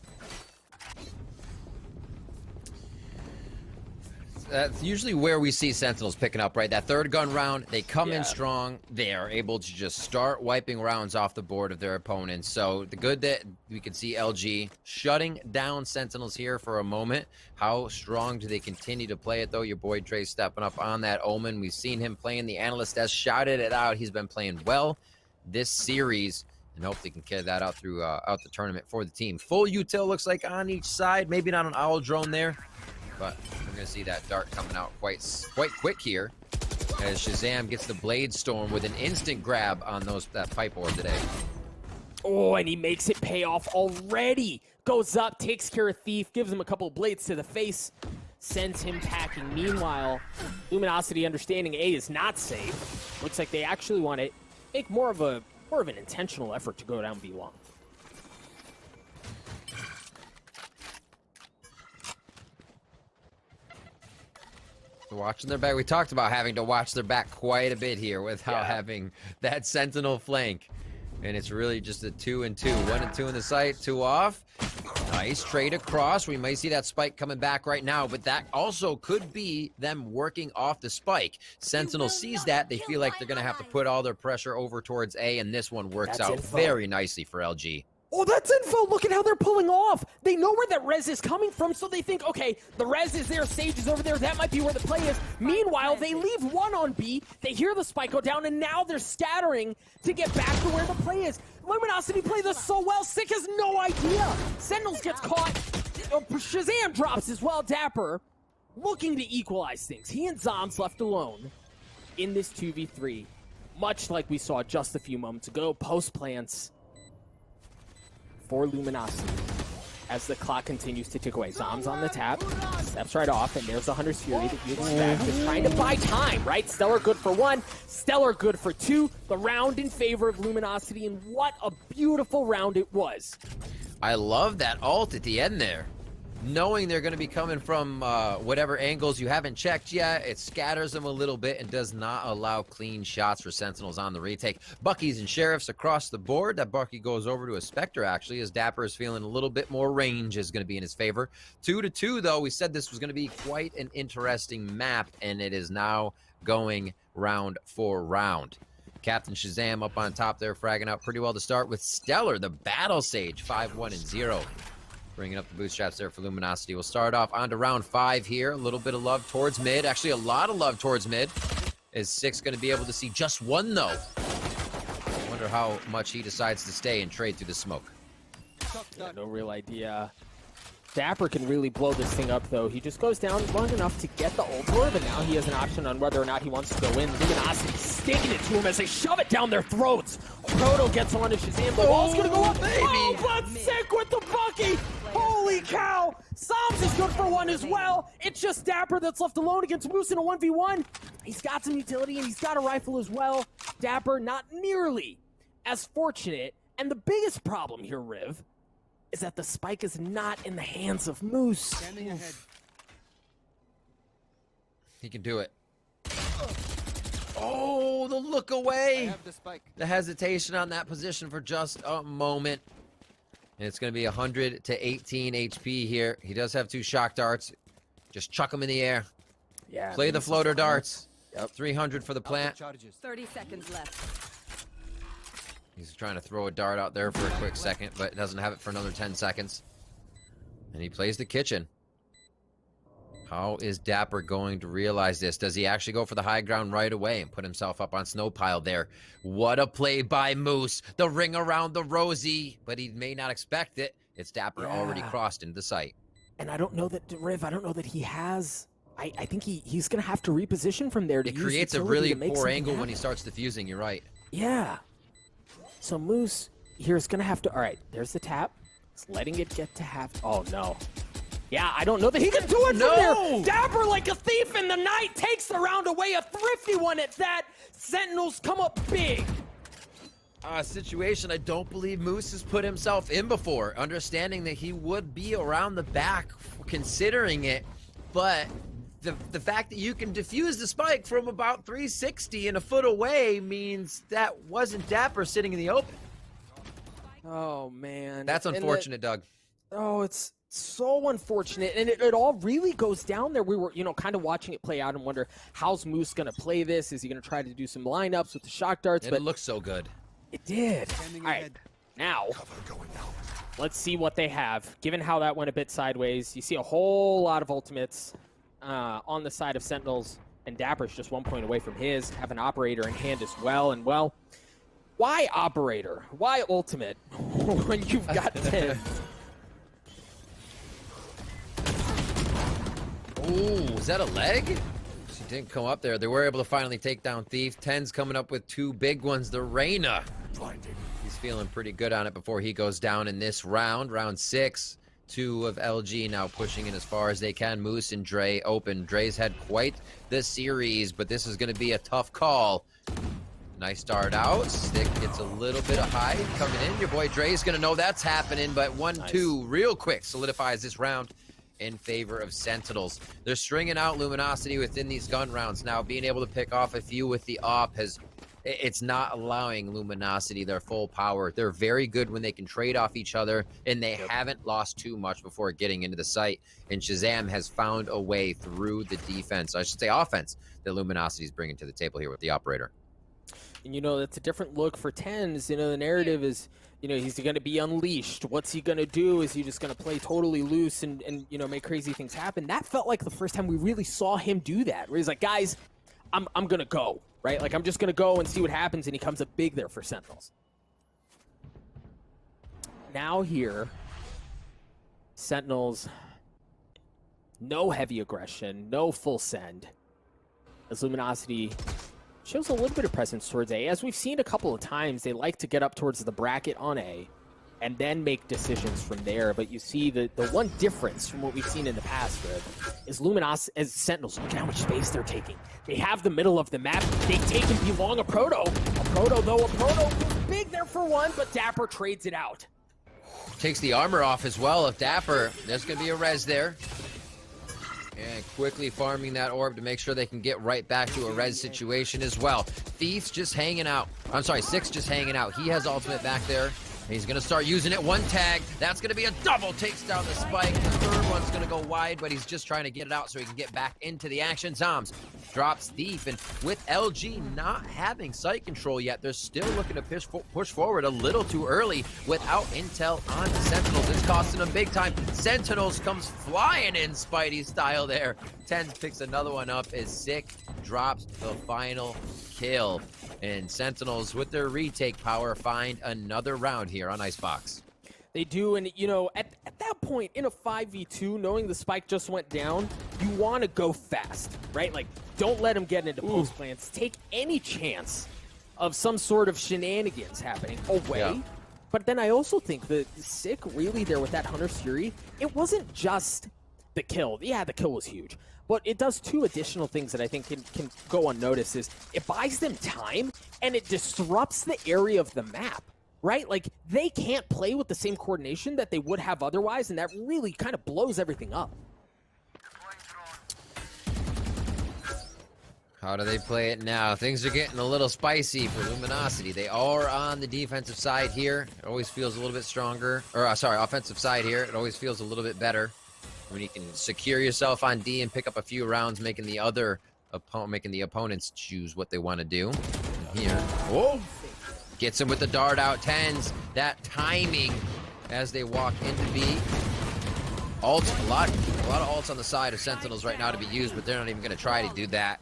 That's usually where we see Sentinels picking up, right? That third gun round, they come in strong. They are able to just start wiping rounds off the board of their opponents. So the good that we can see LG shutting down Sentinels here for a moment. How strong do they continue to play it, though? Your boy Dre stepping up on that Omen. We've seen him playing. The analyst has shouted it out. He's been playing well this series, and hopefully can carry that out through out the tournament for the team. Full util looks like on each side. Maybe not an owl drone there, but we're going to see that dart coming out quite quick here. as Shazam gets the Blade Storm with an instant grab on that pipe orb today. Oh, and he makes it pay off already. Goes up, takes care of Thief, gives him a couple blades to the face, sends him packing. Meanwhile, Luminosity understanding A is not safe. Looks like they actually want to make more of an intentional effort to go down B long. Watching their back. We talked about having to watch their back quite a bit here without having that Sentinel flank. And it's really just a 2 and 2. 1 and 2 in the site, 2 off. Nice trade across. We might see that spike coming back right now, but that also could be them working off the spike. Sentinel sees that. They feel like they're going to have to put all their pressure over towards A, and this one works out very nicely for LG. Oh, that's info. Look at how they're pulling off. They know where that res is coming from, so they think, okay, the res is there, Sage is over there, that might be where the play is. Meanwhile, they leave one on B, they hear the spike go down, and now they're scattering to get back to where the play is. Luminosity play this so well, Sick has no idea. Sentinels gets caught. Shazam drops as well. Dapper looking to equalize things. He and Zombs left alone in this 2v3, much like we saw just a few moments ago. Post plants for Luminosity as the clock continues to tick away. Zombs on the tap, steps right off, and there's the Hunter's Fury that you expect. Just trying to buy time, right? Stellar good for 1, Stellar good for 2. The round in favor of Luminosity, and what a beautiful round it was. I love that ult at the end there. Knowing they're going to be coming from whatever angles you haven't checked yet, it scatters them a little bit and does not allow clean shots for Sentinels on the retake. Buckies and Sheriffs across the board. That Bucky goes over to a Spectre, actually, as Dapper is feeling a little bit more range is going to be in his favor. 2-2, though. We said this was going to be quite an interesting map, and it is now going round for round. Captain Shazam up on top there, fragging out pretty well to start with Stellar, the Battle Sage, 5-1-0. Bringing up the bootstraps there for Luminosity. We'll start off on to round 5 here. A little bit of love towards mid. Actually, a lot of love towards mid. Is Six going to be able to see just one, though? I wonder how much he decides to stay and trade through the smoke. Yeah, no real idea. Dapper can really blow this thing up, though. He just goes down long enough to get the ult orb, and now he has an option on whether or not he wants to go in. Luminosity sticking it to him as they shove it down their throats. Proto gets on to Shazam. The wall's going to go up. Baby. Oh, but Sick with the Bucky. Holy cow! Psalms is good for 1 as well. It's just Dapper that's left alone against Moose in a 1v1. He's got some utility, and he's got a rifle as well. Dapper not nearly as fortunate. And the biggest problem here, Riv, is that the spike is not in the hands of Moose. Standing ahead. He can do it. Oh, the look away. I have the spike. The hesitation on that position for just a moment. And it's going to be 100 to 18 HP here. He does have 2 shock darts. Just chuck them in the air. Yeah. Play the floater darts. Yep. 300 for the plant. 30 seconds left. He's trying to throw a dart out there for a quick second, but doesn't have it for another 10 seconds. And he plays the kitchen. How is Dapper going to realize this? Does he actually go for the high ground right away and put himself up on snow pile there? What a play by Moose. The ring around the rosy, but he may not expect it. It's Dapper already crossed into the site. And I don't know that, Riv, I don't know that he has... I think he's going to have to reposition from there to use creates a utility really to make poor something angle when happen. he starts defusing, you're right. Yeah. So Moose here is going to have to... All right, there's the tap. He's letting it get to half... Oh, no. Yeah, I don't know that he can do it from there. Dapper, like a thief in the night, takes the round away. A thrifty one at that. Sentinels come up big. A situation I don't believe Moose has put himself in before, understanding that he would be around the back, considering it, but the fact that you can defuse the spike from about 360 and a foot away means that wasn't Dapper sitting in the open. Oh, man. That's unfortunate, Doug. Oh, it's so unfortunate, and it all really goes down there. We were, kind of watching it play out and wonder, how's Moose going to play this? Is he going to try to do some lineups with the shock darts? But it looks so good. It did. Standing All right, ahead. now, let's see what they have. Given how that went a bit sideways, you see a whole lot of ultimates on the side of Sentinels, and Dapper's just 1 point away from his. Have an Operator in hand as well, and well, why Operator? Why Ultimate when you've got 10? Ooh, is that a leg? Didn't come up there. They were able to finally take down Thief. 10's coming up with 2 big ones. The Reyna. He's feeling pretty good on it before he goes down in this round. Round 6. 2 of LG now pushing in as far as they can. Moose and Dre open. Dre's had quite the series, but this is going to be a tough call. Nice start out. Stick gets a little bit of high coming in. Your boy Dre's going to know that's happening, but 1-2 real quick solidifies this round in favor of Sentinels. They're stringing out Luminosity within these gun rounds. Now, being able to pick off a few with the op it's not allowing Luminosity their full power. They're very good when they can trade off each other, and they haven't lost too much before getting into the site. And Shazam has found a way through the defense, I should say offense, that Luminosity is bringing to the table here with the operator. And, you know, that's a different look for TenZ. You know, the narrative is, you know, he's going to be unleashed. What's he going to do? Is he just going to play totally loose and, you know, make crazy things happen? That felt like the first time we really saw him do that, where he's like, guys, I'm going to go, right? Like, I'm just going to go and see what happens, and he comes up big there for Sentinels. Now here, Sentinels, no heavy aggression, no full send, as Luminosity shows a little bit of presence towards A. As we've seen a couple of times, they like to get up towards the bracket on A and then make decisions from there. But you see the one difference from what we've seen in the past, Red, is Luminosity as Sentinels. Look at how much space they're taking. They have the middle of the map. They take and belong a Proto. A Proto goes big there for one, but Dapper trades it out. Takes the armor off as well of Dapper. There's going to be a res there. And quickly farming that orb to make sure they can get right back to a res situation as well. Thief's just hanging out. I'm sorry, Six just hanging out. He has ultimate back there. He's going to start using it. One tag. That's going to be a double. Takes down the spike. The third one's going to go wide, but he's just trying to get it out so he can get back into the action. Zoms drops Thief, and with LG not having site control yet, they're still looking to push forward a little too early without intel on the Sentinels. It's costing them big time. Sentinels comes flying in Spidey style there. TenZ picks another one up as Sick drops the final kill. And Sentinels, with their retake power, find another round here on Icebox. They do, and, you know, at that point, in a 5v2, knowing the spike just went down, you want to go fast, right? Like, don't let them get into post plants. Take any chance of some sort of shenanigans happening away. Yeah. But then I also think that Sick really there with that Hunter's Fury, it wasn't just the kill. Yeah, the kill was huge. But it does 2 additional things that I think can go unnoticed. Is it buys them time, and it disrupts the area of the map, right? Like, they can't play with the same coordination that they would have otherwise, and that really kind of blows everything up. How do they play it now? Things are getting a little spicy for Luminosity. They are on the defensive side here. It always feels a little bit stronger. Or, sorry, offensive side here. It always feels a little bit better when you can secure yourself on D and pick up a few rounds, making the opponents choose what they want to do. Here, whoa, gets him with the dart out. TenZ, that timing as they walk into B. Ults, a lot of ults on the side of Sentinels right now to be used, but they're not even going to try to do that.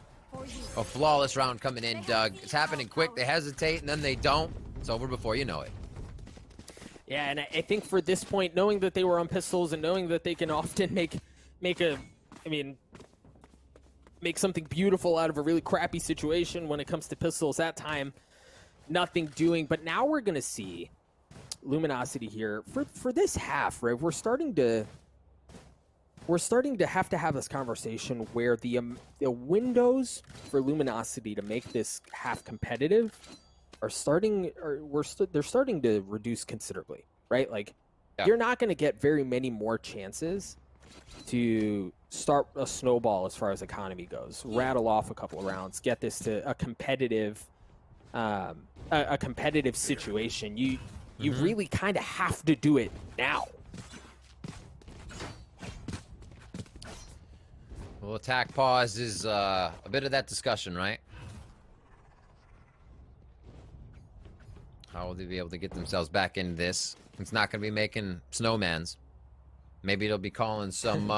A flawless round coming in, Doug. It's happening quick. They hesitate and then they don't. It's over before you know it. Yeah, and I think for this point, knowing that they were on pistols and knowing that they can often make something beautiful out of a really crappy situation when it comes to pistols, that time, nothing doing. But now we're going to see Luminosity here. For this half, right, we're starting to have to have this conversation where the windows for Luminosity to make this half competitive they're starting to reduce considerably, right? Like, you're not going to get very many more chances to start a snowball as far as economy goes. Rattle off a couple of rounds, get this to a competitive situation. You really kind of have to do it now. Well, attack pause is a bit of that discussion, right? How will they be able to get themselves back into this? It's not going to be making snowmans. Maybe it'll be calling some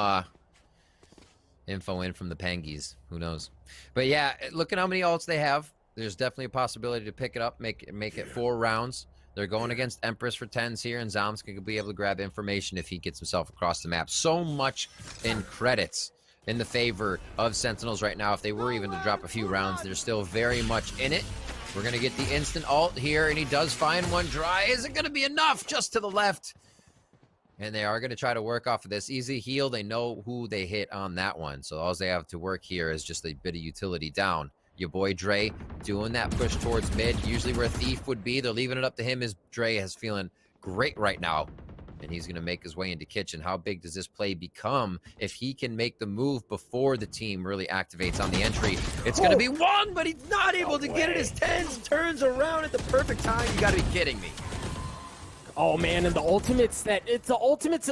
info in from the Pangies. Who knows? But yeah, look at how many ults they have. There's definitely a possibility to pick it up, make it 4 rounds. They're going against Empress for 10s here, and Zoms can be able to grab information if he gets himself across the map. So much in credits in the favor of Sentinels right now. If they were even to drop a few rounds, they're still very much in it. We're going to get the instant ult here, and he does find one dry. Is it going to be enough? Just to the left. And they are going to try to work off of this. Easy heal. They know who they hit on that one. So all they have to work here is just a bit of utility down. Your boy Dre doing that push towards mid. Usually where Thief would be. They're leaving it up to him as Dre is feeling great right now. And he's going to make his way into kitchen. How big does this play become if he can make the move before the team really activates on the entry? It's going to be one, but he's not able to get it. His Tens turns around at the perfect time. You got to be kidding me. Oh man, and the ultimates that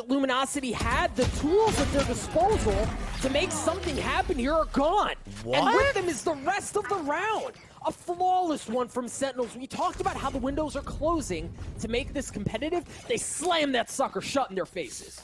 Luminosity had, the tools at their disposal to make something happen here are gone. What? And with them is the rest of the round. A flawless one from Sentinels. We talked about how the windows are closing to make this competitive. They slam that sucker shut in their faces.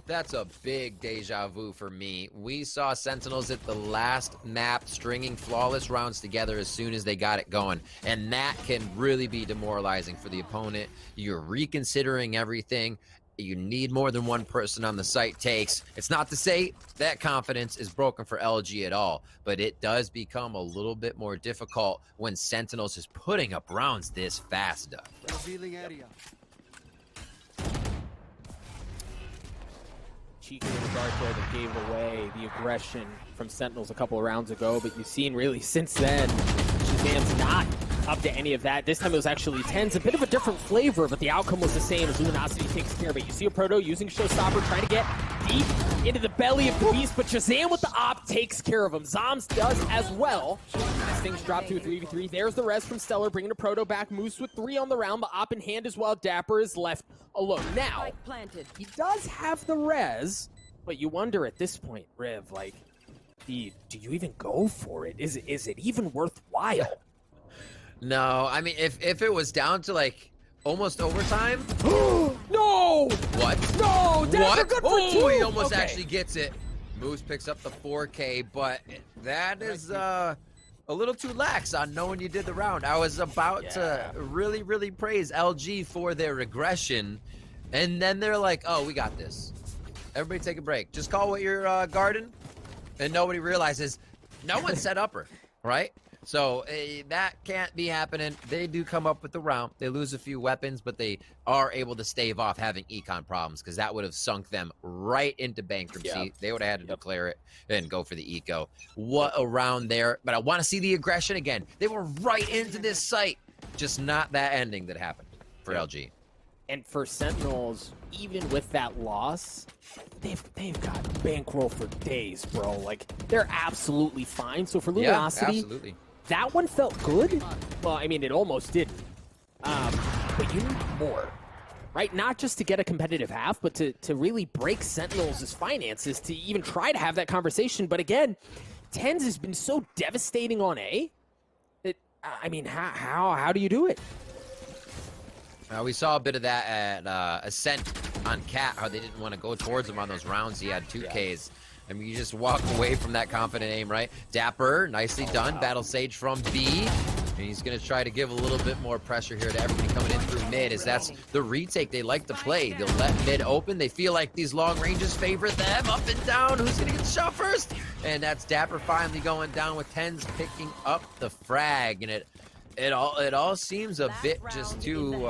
That's a big deja vu for me. We saw Sentinels at the last map stringing flawless rounds together as soon as they got it going. And that can really be demoralizing for the opponent. You're reconsidering everything. You need more than one person on the site takes. It's not to say that confidence is broken for LG at all, but it does become a little bit more difficult when Sentinels is putting up rounds this fast, Doug. Revealing area. Cheeky in the dark there that gave away the aggression from Sentinels a couple of rounds ago, but you've seen really since then, Shazam's not up to any of that. This time it was actually Tens, a bit of a different flavor, but the outcome was the same as Luminosity takes care of it. You see a Proto using Showstopper, trying to get deep into the belly of the beast, but Shazam with the op takes care of him. Zoms does as well. As things drop to a 3v3, there's the res from Stellar, bringing a Proto back. Moose with 3 on the round, but op in hand as well. Dapper is left alone. Now, he does have the res, but you wonder at this point, Riv, like, do you even go for it? Is it even worthwhile? No, I mean, if it was down to, like, almost overtime... No! What? No! What? Good for Oh, two. he almost Okay. actually gets it. Moose picks up the 4K, but that is a little too lax on knowing you did the round. I was about to really, really praise LG for their regression, and then they're like, oh, we got this. Everybody take a break. Just call what you're guarding, and nobody realizes no one set upper, right? So that can't be happening. They do come up with the round. They lose a few weapons, but they are able to stave off having econ problems because that would have sunk them right into bankruptcy. Yep. They would have had to declare it and go for the eco. What a round there. But I want to see the aggression again. They were right into this site. Just not that ending that happened for LG. And for Sentinels, even with that loss, they've got bankroll for days, bro. Like, they're absolutely fine. So for Luminosity, absolutely. That one felt good. Well, I mean, it almost didn't. But you need more, right? Not just to get a competitive half, but to really break Sentinels' finances to even try to have that conversation. But again, Tens has been so devastating on A that, I mean, how do you do it? We saw a bit of that at Ascent on Cat, how they didn't want to go towards him on those rounds. He had 2Ks. I mean, you just walk away from that confident aim, right? Dapper, nicely done. Wow. Battle Sage from B. And he's going to try to give a little bit more pressure here to everybody coming in through mid, as that's the retake they like to play. They'll let mid open. They feel like these long ranges favor them. Up and down. Who's going to get shot first? And that's Dapper finally going down with Tens picking up the frag. And it all seems a bit just too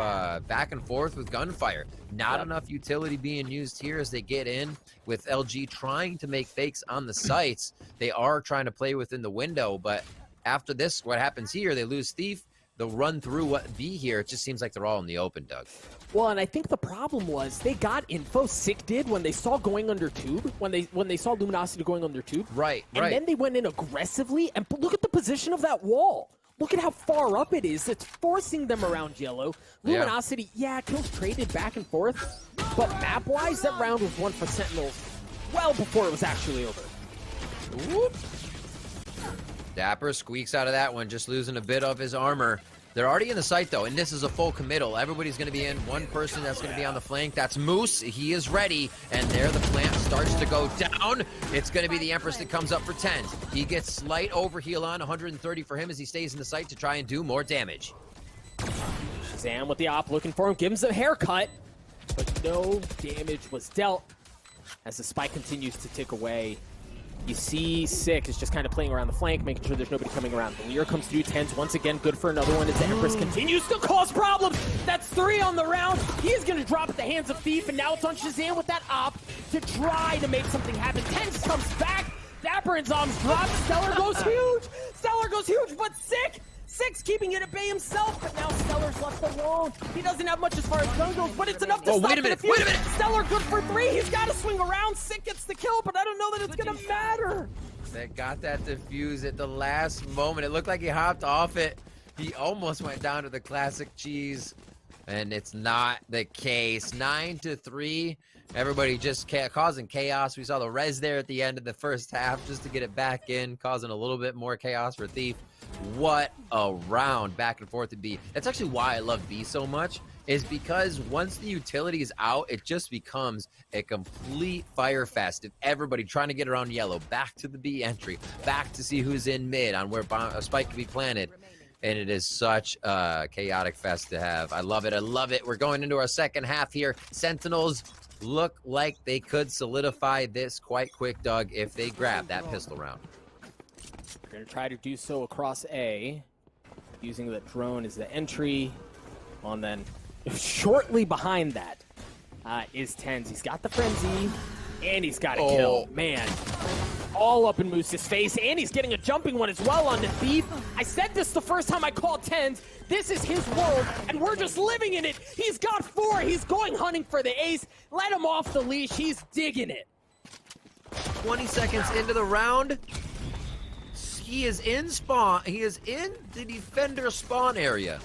back and forth with gunfire. Not enough utility being used here as they get in with LG trying to make fakes on the sites. They are trying to play within the window, but after this, what happens here, they lose Thief. They'll run through what B here. It just seems like they're all in the open, Doug. Well, and I think the problem was they got info, Sick did, when they saw going under tube, when they saw Luminosity going under tube. Right. And then they went in aggressively, and look at the position of that wall. Look at how far up it is. It's forcing them around yellow. Luminosity, kills traded back and forth. But map-wise, that round was won for Sentinels well before it was actually over. Whoop. Dapper squeaks out of that one, just losing a bit of his armor. They're already in the site, though, and this is a full committal. Everybody's going to be in. One person that's going to be on the flank. That's Moose. He is ready, and there the plant starts to go down. It's going to be the Empress that comes up for 10. He gets slight overheal on, 130 for him as he stays in the site to try and do more damage. Shazam with the op looking for him, gives him a haircut, but no damage was dealt as the spike continues to tick away. You see Sick is just kind of playing around the flank, making sure there's nobody coming around. The Lear comes through, Tens once again good for another one as the Empress continues to cause problems. That's 3 on the round. He's going to drop at the hands of Thief, and now it's on Shazam with that op to try to make something happen. Tens comes back. Dapper and Zombs drop. Stellar goes huge. Stellar goes huge, but Sick's keeping it at bay himself, but now Stellar's left alone. He doesn't have much as far as gun goes, but it's enough to stop wait a minute, wait a minute. Stellar good for 3. He's got to swing around. Sick gets the kill, but I don't know that it's going to matter. They got that defuse at the last moment. It looked like he hopped off it. He almost went down to the classic cheese, and it's not the case. 9-3. Everybody just causing chaos. We saw the res there at the end of the first half just to get it back in, causing a little bit more chaos for Thief. What a round back and forth to be. That's actually why I love B so much, is because once the utility is out, it just becomes a complete fire fest of everybody trying to get around yellow, back to the B entry, back to see who's in mid on where a spike can be planted. And it is such a chaotic fest to have. I love it. I love it. We're going into our second half here. Sentinels look like they could solidify this quite quick, Doug, if they grab that pistol round. We're going to try to do so across A, using the drone as the entry. And then shortly behind that is Tens. He's got the frenzy, and he's got a kill. Man, all up in Moose's face, and he's getting a jumping one as well onto Thief. I said this the first time I called Tens. This is his world, and we're just living in it. He's got 4. He's going hunting for the ace. Let him off the leash. He's digging it. 20 seconds into the round. He is in spawn. He is in the defender spawn area.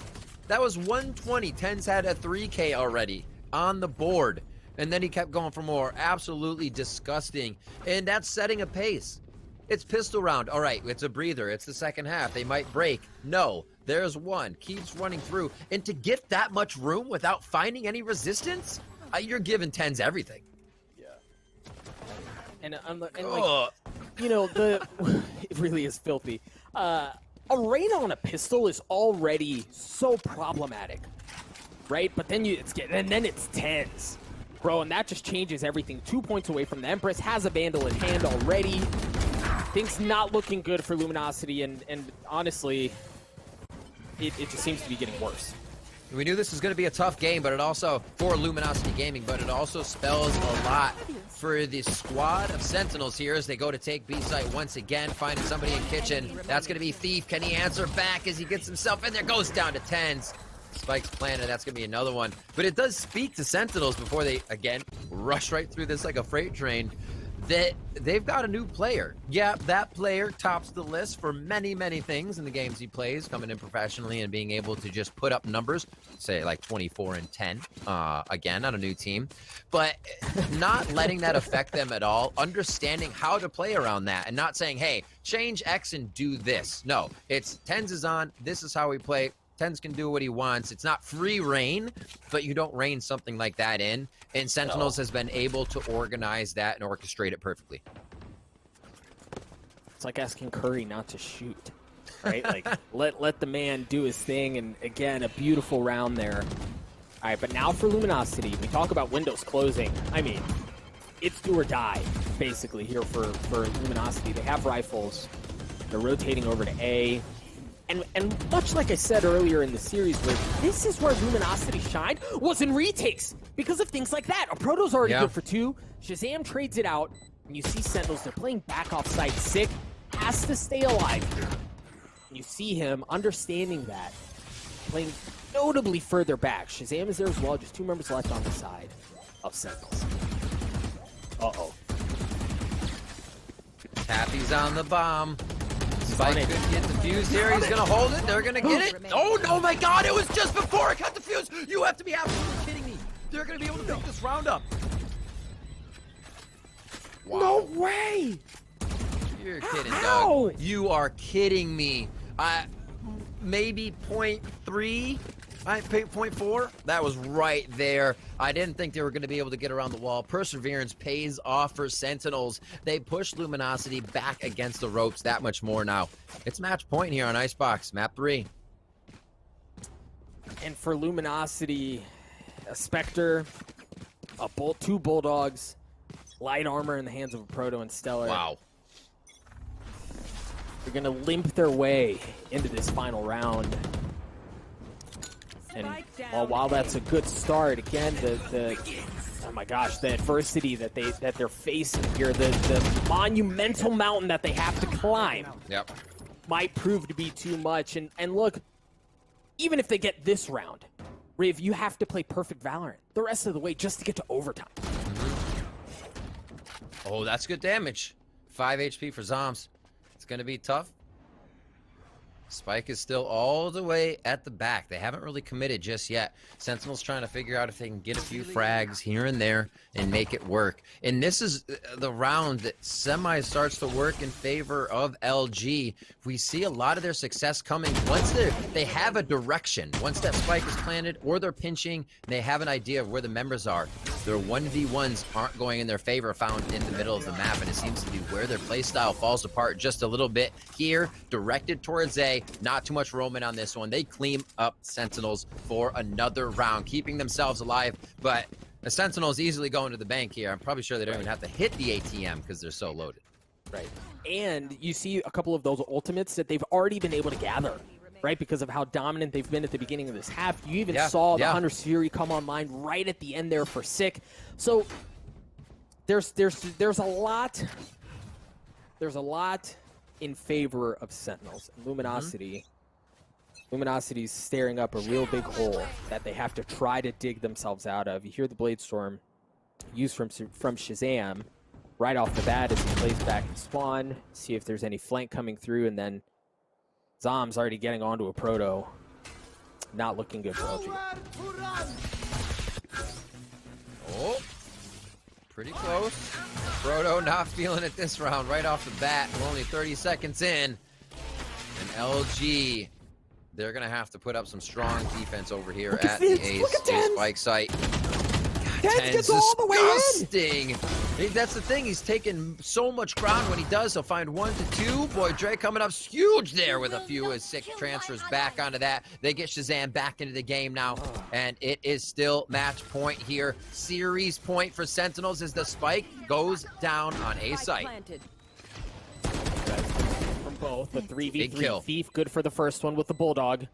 That was 120. Tens had a 3K already on the board. And then he kept going for more. Absolutely disgusting. And that's setting a pace. It's pistol round. All right, it's a breather. It's the second half. They might break. No, there's one. Keeps running through. And to get that much room without finding any resistance, you're giving Tens everything. And like, you know, it really is filthy. A raid on a pistol is already so problematic, right? But then then it's Tens, bro, and that just changes everything. 2 points away from the Empress, has a Vandal in hand already. Things not looking good for Luminosity, and honestly, it just seems to be getting worse. We knew this was going to be a tough game, but it also, for Luminosity Gaming, but it also spells a lot for the squad of Sentinels here as they go to take B site once again, finding somebody in kitchen. That's going to be Thief. Can he answer back as he gets himself in there? Goes down to Tens. Spike's planted. That's going to be another one. But it does speak to Sentinels before they, again, rush right through this like a freight train, that they've got a new player. Yeah, that player tops the list for many, many things in the games he plays, coming in professionally and being able to just put up numbers, say like 24 and 10, again, on a new team. But not letting that affect them at all, understanding how to play around that and not saying, hey, change X and do this. No, it's Tens is on, this is how we play. Tens can do what he wants. It's not free reign, but you don't reign something like that in. And Sentinels has been able to organize that and orchestrate it perfectly. It's like asking Curry not to shoot, right? Like, let the man do his thing, and again, a beautiful round there. All right, but now for Luminosity, we talk about windows closing. I mean, it's do or die, basically, here for Luminosity. They have rifles. They're rotating over to A. And much like I said earlier in the series, where this is where Luminosity shined, was in retakes because of things like that. A Proto's already good for 2. Shazam trades it out, and you see Sentinels, they're playing back off site. Sick has to stay alive here. And you see him understanding that, playing notably further back. Shazam is there as well, just 2 members left on the side of Sentinels. Uh-oh. Tappy's on the bomb. Spike could get the fuse here. He's going to hold it. They're going to get it. Oh, no, my God. It was just before I cut the fuse. You have to be absolutely kidding me. They're going to be able to pick this round up. Wow. No way. You're kidding, Doug. You are kidding me. Maybe 0.3, 0.4. That was right there. I didn't think they were going to be able to get around the wall. Perseverance pays off for Sentinels. They push Luminosity back against the ropes that much more now. It's match point here on Icebox, map 3. And for Luminosity, a Spectre, 2 Bulldogs, light armor in the hands of a Proto and Stellar. Wow. They're gonna limp their way into this final round. And while that's a good start, again, oh my gosh, the adversity that they're facing here, the monumental mountain that they have to climb, might prove to be too much. And look, even if they get this round, Riv, you have to play perfect Valorant the rest of the way just to get to overtime. Oh, that's good damage. 5 HP for Zombs. It's gonna be tough. Spike is still all the way at the back. They haven't really committed just yet. Sentinel's trying to figure out if they can get a few frags here and there and make it work. And this is the round that semi starts to work in favor of LG. We see a lot of their success coming once they have a direction. Once that spike is planted or they're pinching, they have an idea of where the members are. Their 1v1s aren't going in their favor, found in the middle of the map, and it seems to be where their playstyle falls apart just a little bit here, directed towards A. Not too much roaming on this one. They clean up Sentinels for another round, keeping themselves alive, but the Sentinels easily going to the bank here. I'm probably sure they don't even have to hit the ATM because they're so loaded. Right. And you see a couple of those ultimates that they've already been able to gather, right? Because of how dominant they've been at the beginning of this half. You even saw the Hunter's Fury come online right at the end there for Sick. So there's a lot in favor of Sentinels. And Luminosity. Luminosity's staring up a real big hole that they have to try to dig themselves out of. You hear the Blade Storm used from Shazam right off the bat as he plays back in spawn. See if there's any flank coming through, and then Zom's already getting onto a Proto. Not looking good for LG. Oh, pretty close. Proto not feeling it this round right off the bat. We're only 30 seconds in. And LG, they're going to have to put up some strong defense over here at the A spike site. Tens gets all the way in. That's the thing. He's taking so much ground. When he does, he'll find 1 to 2. Boy, Dre coming up huge there with a few as Sick transfers back onto that. They get Shazam back into the game now, and it is still match point here. Series point for Sentinels as the spike goes down on A site. From both, the 3v3 Thief, good for the first one with the Bulldog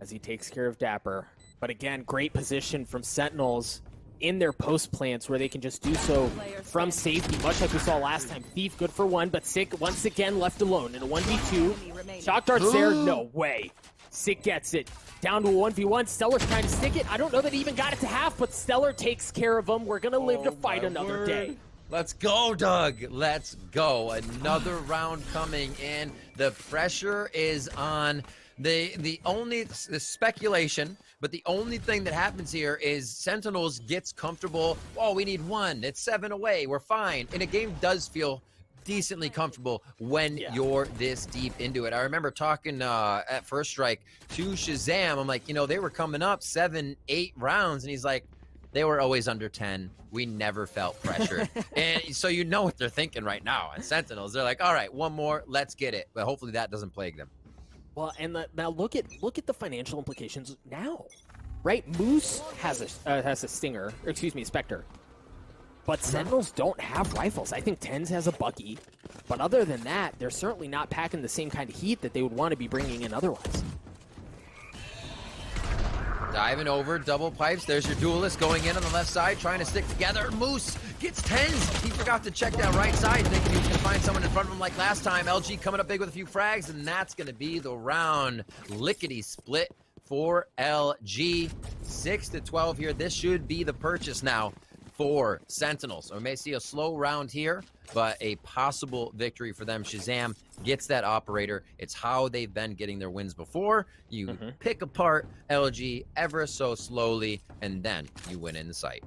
as he takes care of Dapper. But again, great position from Sentinels in their post plants where they can just do so from safety, much like we saw last time. Thief good for 1, but Sick once again left alone in a 1v2. Shock darts there, no way. Sick gets it. Down to a 1v1. Stellar's trying to stick it. I don't know that he even got it to half, but Stellar takes care of him. We're gonna live to fight another day. Let's go, Doug. Let's go. Another round coming in. The pressure is on. The speculation, but the only thing that happens here is Sentinels gets comfortable. Oh, we need 1. It's 7 away. We're fine. And a game does feel decently comfortable when you're this deep into it. I remember talking at First Strike to Shazam. I'm like, they were coming up 7, 8 rounds, and he's like, they were always under 10. We never felt pressured. And so you know what they're thinking right now. And Sentinels, they're like, all right, 1 more, let's get it. But hopefully that doesn't plague them. Well, and now look at the financial implications now, right? Moose has a Stinger, or excuse me, Spectre, but Sentinels don't have rifles. I think Tens has a Bucky, but other than that, they're certainly not packing the same kind of heat that they would want to be bringing in otherwise. Diving over, double pipes. There's your duelist going in on the left side, trying to stick together. Moose gets 10s. He forgot to check that right side, thinking he was going to find someone in front of him like last time. LG coming up big with a few frags, and that's going to be the round. Lickety split for LG. 6 to 12 here. This should be the purchase now for Sentinels. So we may see a slow round here, but a possible victory for them. Shazam gets that operator. It's how they've been getting their wins before. You pick apart LG ever so slowly, and then you win in the sight.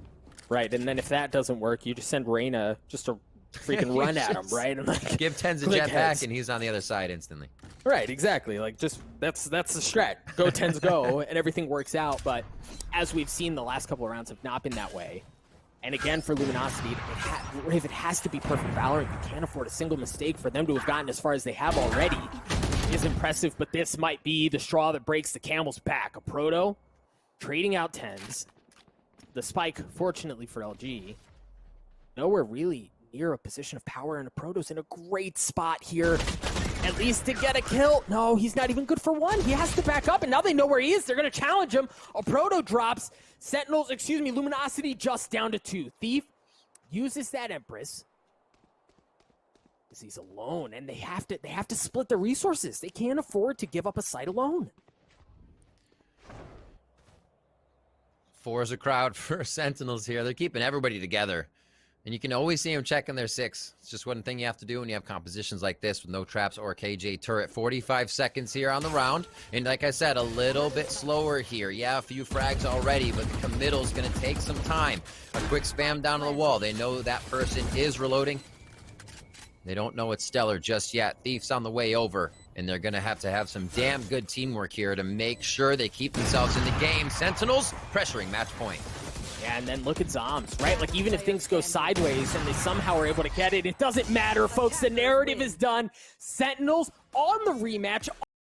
Right, and then if that doesn't work, you just send Reyna just to freaking run at him, right? And like, give Tens a jetpack, and he's on the other side instantly. Right, exactly. Like, just that's the strat. Go Tens go, and everything works out. But as we've seen, the last couple of rounds have not been that way. And again, for Luminosity, if it has to be perfect Valorant, you can't afford a single mistake. For them to have gotten as far as they have already is impressive, but this might be the straw that breaks the camel's back. A Proto trading out Tens. The spike, fortunately for LG, nowhere really near a position of power, and a Proto's in a great spot here. at least to get a kill. No, he's not even good for one. He has to back up, and now they know where he is. They're going to challenge him. A proto drops. Sentinels, Luminosity just down to 2. Thief uses that Empress. He's alone, and they have to split the resources. They can't afford to give up a site alone. 4 is a crowd for Sentinels here. They're keeping everybody together. And you can always see them checking their 6. It's just one thing you have to do when you have compositions like this with no traps or KJ turret. 45 seconds here on the round. And like I said, a little bit slower here. Yeah, a few frags already, but the committal's going to take some time. A quick spam down to the wall. They know that person is reloading. They don't know it's Stellar just yet. Thief's on the way over, and they're going to have some damn good teamwork here to make sure they keep themselves in the game. Sentinels pressuring match point. Yeah, and then look at Zombs, right? Like, even if things go sideways and they somehow are able to get it, it doesn't matter, folks. The narrative is done. Sentinels on the rematch.